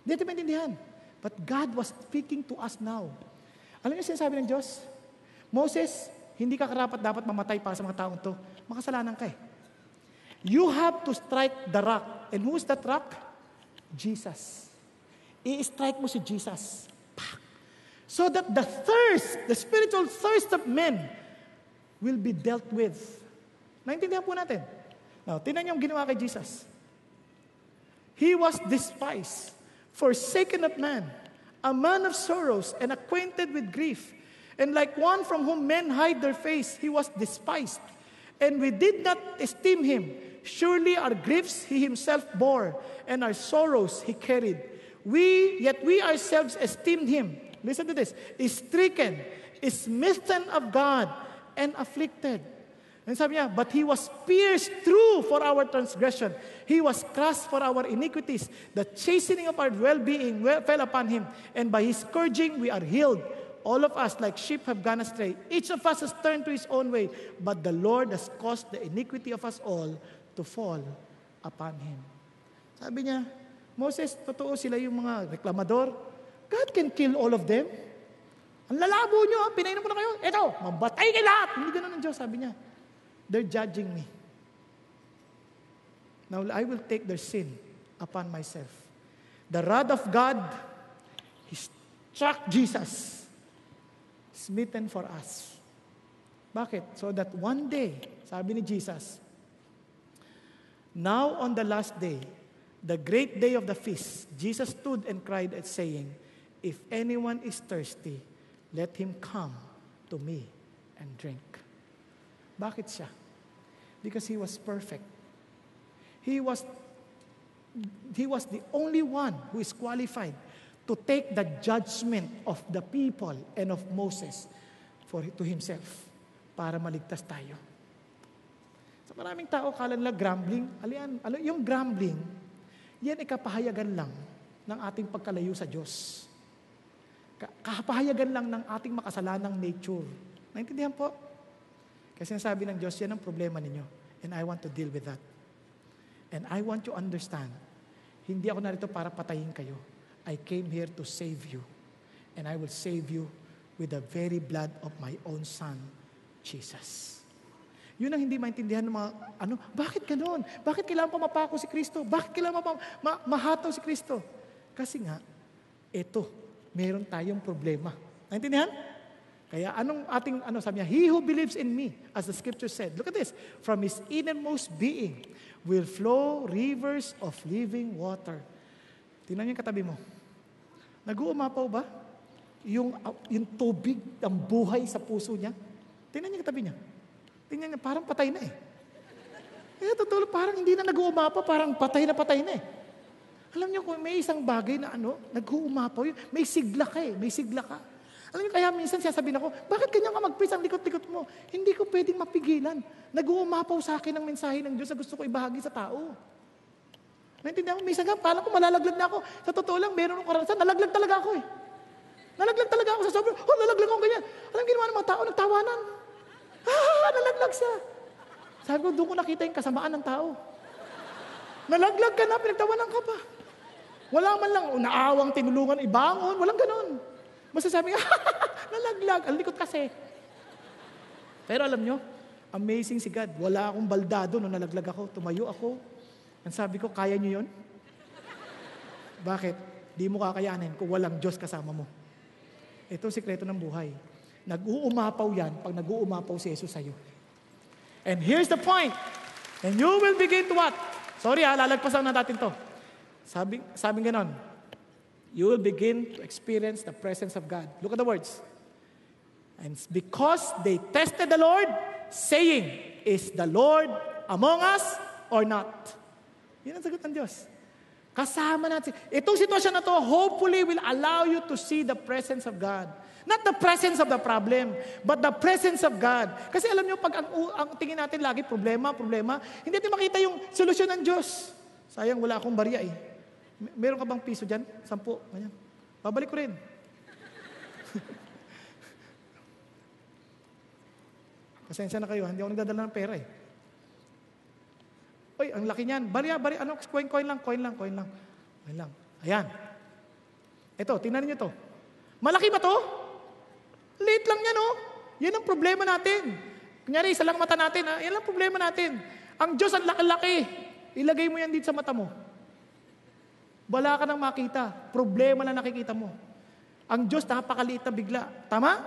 Hindi natin maintindihan. But God was speaking to us now. Alam niyo sinasabi ng Diyos? Moses, hindi ka karapat-dapat mamatay para sa mga taong to. Makasalanan ka eh. You have to strike the rock. And who's that rock? Jesus. I-strike mo si Jesus. So that the thirst, the spiritual thirst of men will be dealt with. Naintindihan po natin. Now, tingnan niyo yung ginawa kay Jesus. He was despised, forsaken of man, a man of sorrows and acquainted with grief. And like one from whom men hide their face, He was despised. And we did not esteem Him. Surely our griefs He Himself bore, and our sorrows He carried. Yet we ourselves esteemed Him. Listen to this. Is stricken, is smitten of God, and afflicted. And sabi niya, but He was pierced through for our transgression. He was crushed for our iniquities. The chastening of our well-being fell upon Him. And by His scourging we are healed. All of us like sheep have gone astray. Each of us has turned to his own way. But the Lord has caused the iniquity of us all to fall upon Him. Sabi niya, Moses, totoo sila yung mga reklamador. God can kill all of them. Ang lalabo nyo, pinainom ko na kayo. Eto, mabatay kayo lahat. Hindi ganun ang Diyos, sabi niya. They're judging me. Now, I will take their sin upon myself. The rod of God, He struck Jesus, smitten for us. Bakit? So that one day, sabi ni Jesus, now on the last day, the great day of the feast, Jesus stood and cried and saying, if anyone is thirsty, let him come to me and drink. Bakit siya? Because He was perfect. He was the only one who is qualified to take the judgment of the people and of Moses to Himself para maligtas tayo. So maraming tao kala nila grumbling. Yung grumbling, yan ay kapahayagan lang ng ating pagkalayo sa Diyos. Kapahayagan lang ng ating makasalanang nature. Naintindihan po? Kasi sabi ng Diyos, yan ang problema ninyo. And I want to deal with that. And I want you to understand, hindi ako narito para patayin kayo. I came here to save you. And I will save you with the very blood of my own Son, Jesus. Yun ang hindi maintindihan ng mga, bakit ganoon? Bakit kailangan pa mapako si Kristo? Bakit kailangan pa mahataw si Kristo? Kasi nga, meron tayong problema. Naintindihan? Kaya sabi niya, He who believes in me, as the scripture said, look at this, from his innermost being will flow rivers of living water. Tingnan niyo yung katabi mo. Nag-uumapaw ba? Yung tubig, ang buhay sa puso niya. Tingnan niyo yung katabi niya. Tingnan niyo, parang patay na eh. Totoo, parang hindi na nag-uumapaw, parang patay na eh. Alam niyo kung may isang bagay na nag-uumapaw yun, may sigla ka eh, may sigla ka. Alam niyo, kaya minsan sasabihin ako, bakit ganyan ka mag-preach ang likot-likot mo? Hindi ko pwedeng mapigilan. Nag-uumapaw sa akin ang mensahe ng Diyos na gusto ko ibahagi sa tao. Naintindihan ko, minsan nga, kala ko malalaglag na ako. Sa totoo lang, meron akong karanasan, nalaglag talaga ako eh. Nalaglag talaga ako sa sobrang, nalaglag ako ganyan. Alam ginawa ng mga tao, nagtawanan. Nalaglag siya. Sabi ko, doon ko nakita yung kasamaan ng tao. Nalaglag ka na, pinagtawanan ka pa. Wala man lang, naawang tinulungan, ibangon, walang ganon. Masasabi nga, nalaglag, ang likot kasi. Pero alam nyo, amazing si God. Wala akong baldado nung nalaglag ako, tumayo ako. Ang sabi ko, kaya nyo yun? Bakit? Di mo kakayanin kung walang Diyos kasama mo. Ito ang sikreto ng buhay. Nag-uumapaw yan pag nag-uumapaw si Jesus sa'yo. And here's the point. And you will begin to what? Sorry lalagpasan na natin to. Sabing ganon. You will begin to experience the presence of God. Look at the words. And because they tested the Lord, saying, is the Lord among us or not? Yan ang sagot ng Diyos. Kasama natin. Itong sitwasyon na to, hopefully will allow you to see the presence of God. Not the presence of the problem, but the presence of God. Kasi alam nyo, pag ang tingin natin lagi, problema, hindi natin makita yung solusyon ng Diyos. Sayang, wala akong barya eh. Meron ka bang piso dyan? 10, ganyan. Babalik ko rin. Pasensya na kayo, hindi ako nagdadala ng pera eh. Uy, ang laki niyan. Barya, coin lang. Ayan. Ito, tingnan niyo to. Malaki ba to? Liit lang yan, oh. Yan ang problema natin. Kunyari, isa lang mata natin, ha? Yan ang problema natin. Ang Diyos, ang laki-laki. Ilagay mo yan dito sa mata mo. Wala ka nang makita. Problema lang nakikita mo. Ang Diyos, napakaliit na bigla. Tama?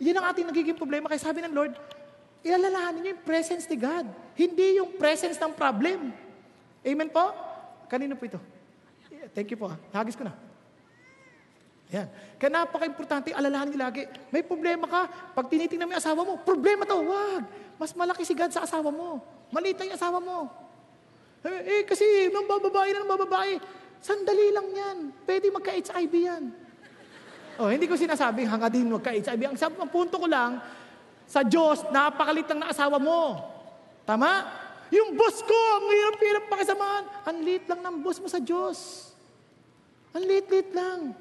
Yan ang ating nagiging problema. Kaya sabi ng Lord, ilalalahanin niyo yung presence ni God. Hindi yung presence ng problem. Amen po? Kanino po ito? Thank you po. Hagis ko na. Ayan. Kaya napaka-importante, alalahanin niyo lagi. May problema ka, pag tinitingnan mo yung asawa mo, problema to, wag. Mas malaki si God sa asawa mo. Maliit na yung asawa mo. Kasi nang bababae. Sandali lang yan. Pwede magka-HIV yan. Hindi ko sinasabing hanga din magka-HIV. Ang punto ko lang, sa Diyos, napakalit lang na asawa mo. Tama? Yung boss ko, ang hirap-hirap pakisamahan. Ang liit lang ng boss mo sa Diyos. Ang liit-liit lang.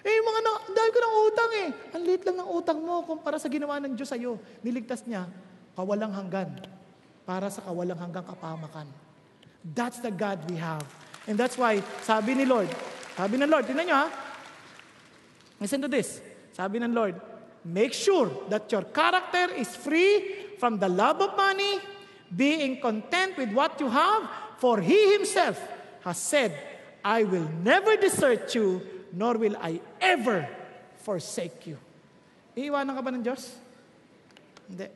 Dahil ko ng utang eh. Ang liit lang ng utang mo kumpara sa ginawa ng Diyos sa'yo. Niligtas niya, kawalang hanggan. Para sa kawalang hanggang kapamakan. That's the God we have. And that's why, sabi ng Lord, tingnan nyo ha, listen to this. Sabi ng Lord, make sure that your character is free from the love of money, being content with what you have, for He Himself has said, I will never desert you, nor will I ever forsake you. Iiwanan ka ba ng Diyos? Hindi.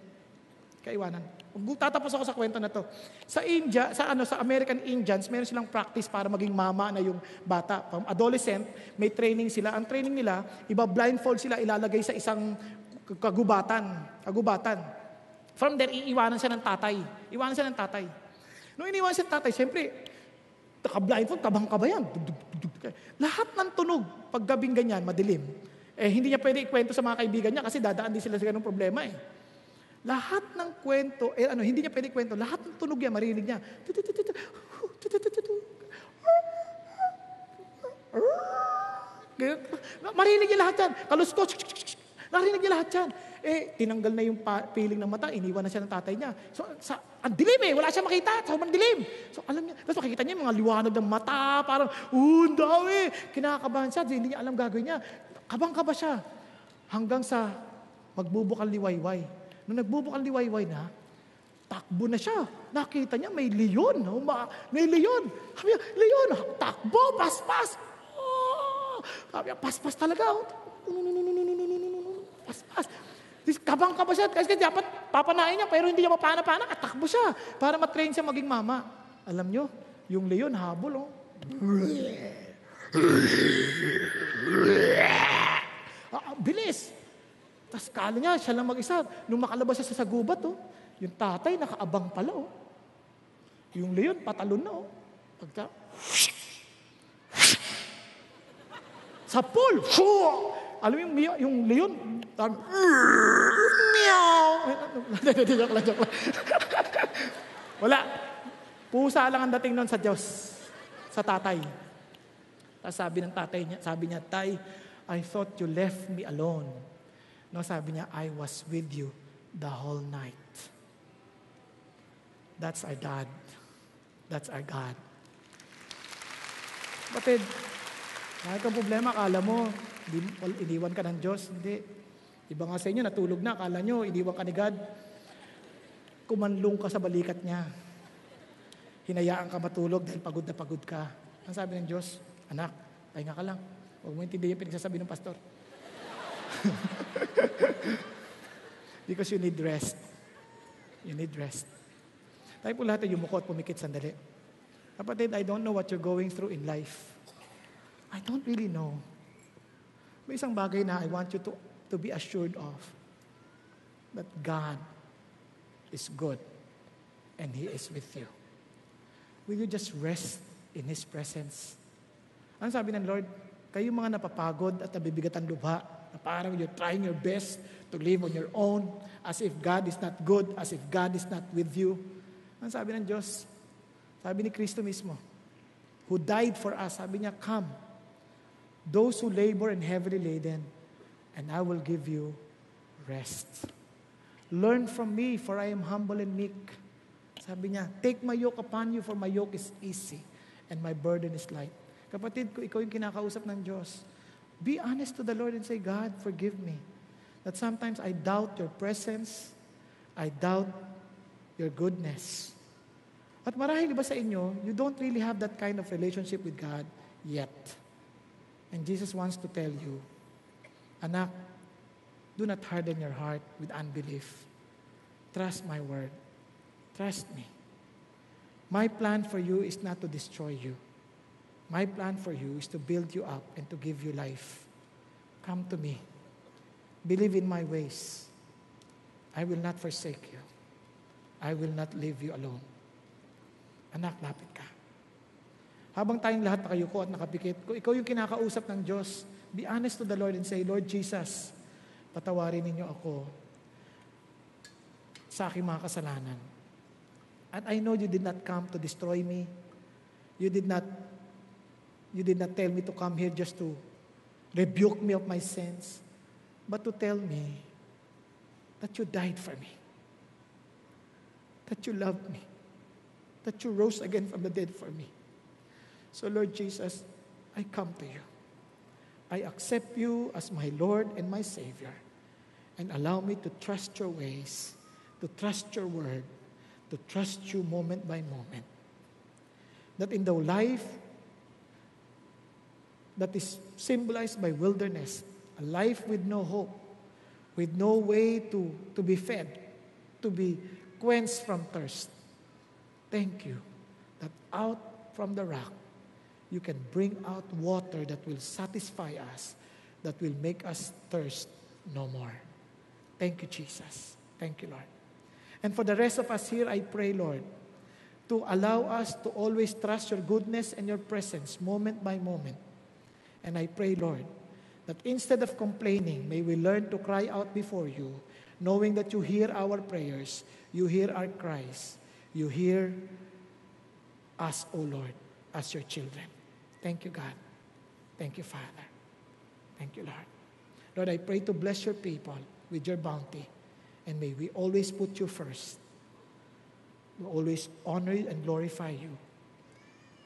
Kaiwanan. Tatapos ako sa kwento na to. Sa India, sa American Indians, meron silang practice para maging mama na yung bata. From adolescent, may training sila. Ang training nila, blindfold sila, ilalagay sa isang kagubatan. From there, iiwanan siya ng tatay. Nung iniwan siya ng tatay, siyempre, naka-blindfold, kabang-kaba yan. Lahat ng tunog, pag gabing ganyan, madilim. Hindi niya pwede ikwento sa mga kaibigan niya kasi dadaan din sila sa ganung problema eh. Lahat ng kwento, hindi niya pwede ikwento, lahat ng tunog yan, marinig niya. Marinig niya lahat yan. Kaluskos, narinig niya lahat yan. Tinanggal na yung feeling ng mata, iniwan na siya ng tatay niya. So, ang dilim eh, wala siya makita, sobrang dilim. So, alam niya, tapos makikita niya yung mga liwanag ng mata, parang, ang dami. Kinakabahan siya, hindi niya alam gagawin niya. Kabang-kaba siya. Hanggang sa magbubukal liwayway. Nung nagbubukal liwayway na, takbo na siya. Nakita niya, may leon. May leon. Sabi niya, leon, takbo, paspas. Sabi niya, paspas talaga. Paspas. Kabang-kaba siya. Kasi dapat papanain niya, pero hindi niya mapana-pana. Atakbo siya para matrain siya maging mama. Alam niyo, yung leon habol. Bilis. Tapos kala niya, siya lang mag-isa. Nung makalabas siya sa gubat, yung tatay nakaabang pala. Yung leon, patalon na. Pagka, sa pool. Alam mo yung leon, meow. Joke lang. Wala. Pusa lang ang dating nun sa Diyos. Sa tatay. Tapos sabi niya, Tay, I thought you left me alone. No, sabi niya, I was with you the whole night. That's our dad. That's our God. Kapatid, bakit ang problema? Akala mo, iniwan ka ng Diyos? Hindi. Iba nga sa inyo, natulog na. Akala nyo, iniwan ka ni God. Kumanlong ka sa balikat niya. Hinayaan ka matulog dahil pagod na pagod ka. Ang sabi ng Diyos, anak, pahinga ka lang. Huwag mo intindihin yung pinagsasabi ng pastor. Because you need rest. You need rest. Tayo po lahat ay yumuko at pumikit sandali. Kapatid, I don't know what you're going through in life. I don't really know. May isang bagay na I want you to be assured of. That God is good and He is with you. Will you just rest in His presence? Ano sabi ng Lord? Kayo mga napapagod at nabibigat ang lubha, na parang you're trying your best to live on your own, as if God is not good, as if God is not with you. Ano sabi ng Diyos? Sabi ni Kristo mismo, who died for us, sabi niya, come, those who labor and heavily laden, and I will give you rest. Learn from me, for I am humble and meek. Sabi niya, take my yoke upon you, for my yoke is easy, and my burden is light. Kapatid, kung ikaw yung kinakausap ng Diyos, be honest to the Lord and say, God, forgive me. That sometimes I doubt your presence, I doubt your goodness. At marahil iba sa inyo, you don't really have that kind of relationship with God yet. And Jesus wants to tell you, anak, do not harden your heart with unbelief. Trust my word. Trust me. My plan for you is not to destroy you. My plan for you is to build you up and to give you life. Come to me. Believe in my ways. I will not forsake you. I will not leave you alone. Anak, lapit ka. Habang tayong lahat nakayuko at nakapikit, kung ikaw yung kinakausap ng Diyos, be honest to the Lord and say, Lord Jesus, patawarin ninyo ako sa aking mga kasalanan. And I know you did not come to destroy me. You did not tell me to come here just to rebuke me of my sins, but to tell me that you died for me, that you loved me, that you rose again from the dead for me. So Lord Jesus, I come to you. I accept you as my Lord and my Savior, and allow me to trust your ways, to trust your word, to trust you moment by moment. That in the life that is symbolized by wilderness, a life with no hope, with no way to be fed, to be quenched from thirst. Thank you that out from the rock, you can bring out water that will satisfy us, that will make us thirst no more. Thank you, Jesus. Thank you, Lord. And for the rest of us here, I pray, Lord, to allow us to always trust your goodness and your presence moment by moment. And I pray, Lord, that instead of complaining, may we learn to cry out before you, knowing that you hear our prayers, you hear our cries, you hear us, O Lord, as your children. Thank you, God. Thank you, Father. Thank you, Lord. Lord, I pray to bless your people with your bounty, and may we always put you first. We always honor you and glorify you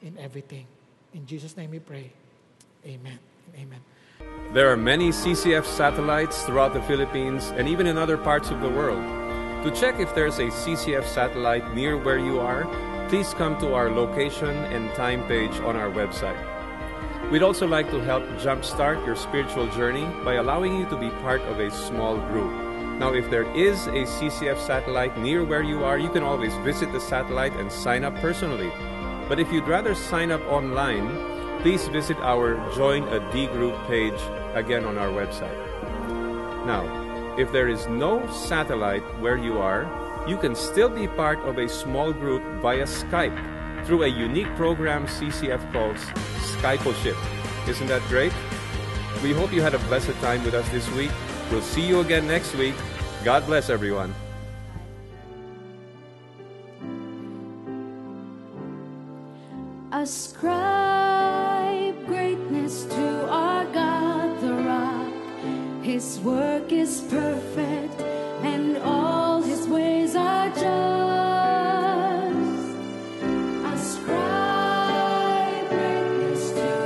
in everything. In Jesus' name we pray. Amen. Amen. There are many CCF satellites throughout the Philippines and even in other parts of the world. To check if there's a CCF satellite near where you are, please come to our location and time page on our website. We'd also like to help jumpstart your spiritual journey by allowing you to be part of a small group. Now, if there is a CCF satellite near where you are, you can always visit the satellite and sign up personally. But if you'd rather sign up online, please visit our Join a D Group page again on our website. Now, if there is no satellite where you are, you can still be part of a small group via Skype through a unique program CCF calls Skypeship. Isn't that great? We hope you had a blessed time with us this week. We'll see you again next week. God bless everyone. Ascribe greatness to our God, the rock. His work is perfect, and all his ways are just. Ascribe greatness to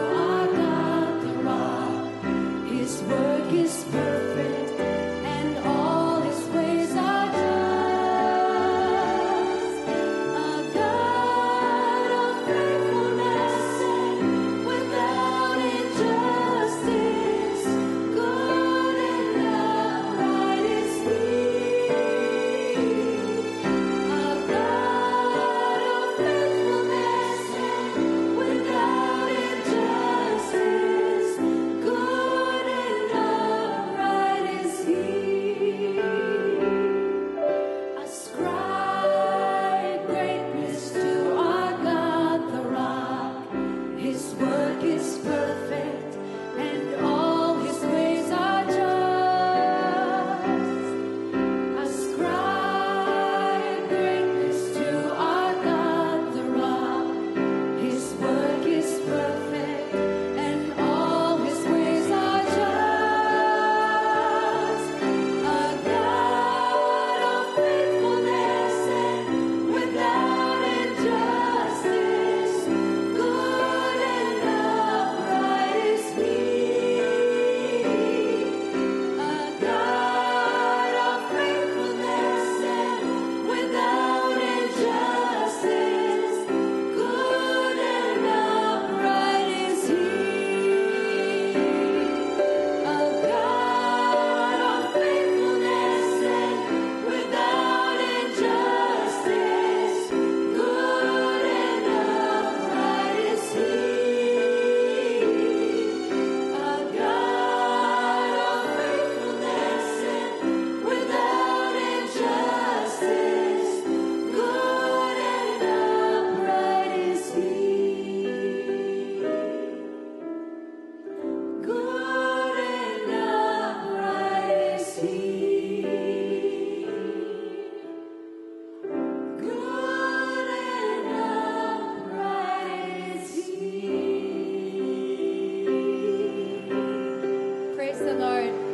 Praise the Lord.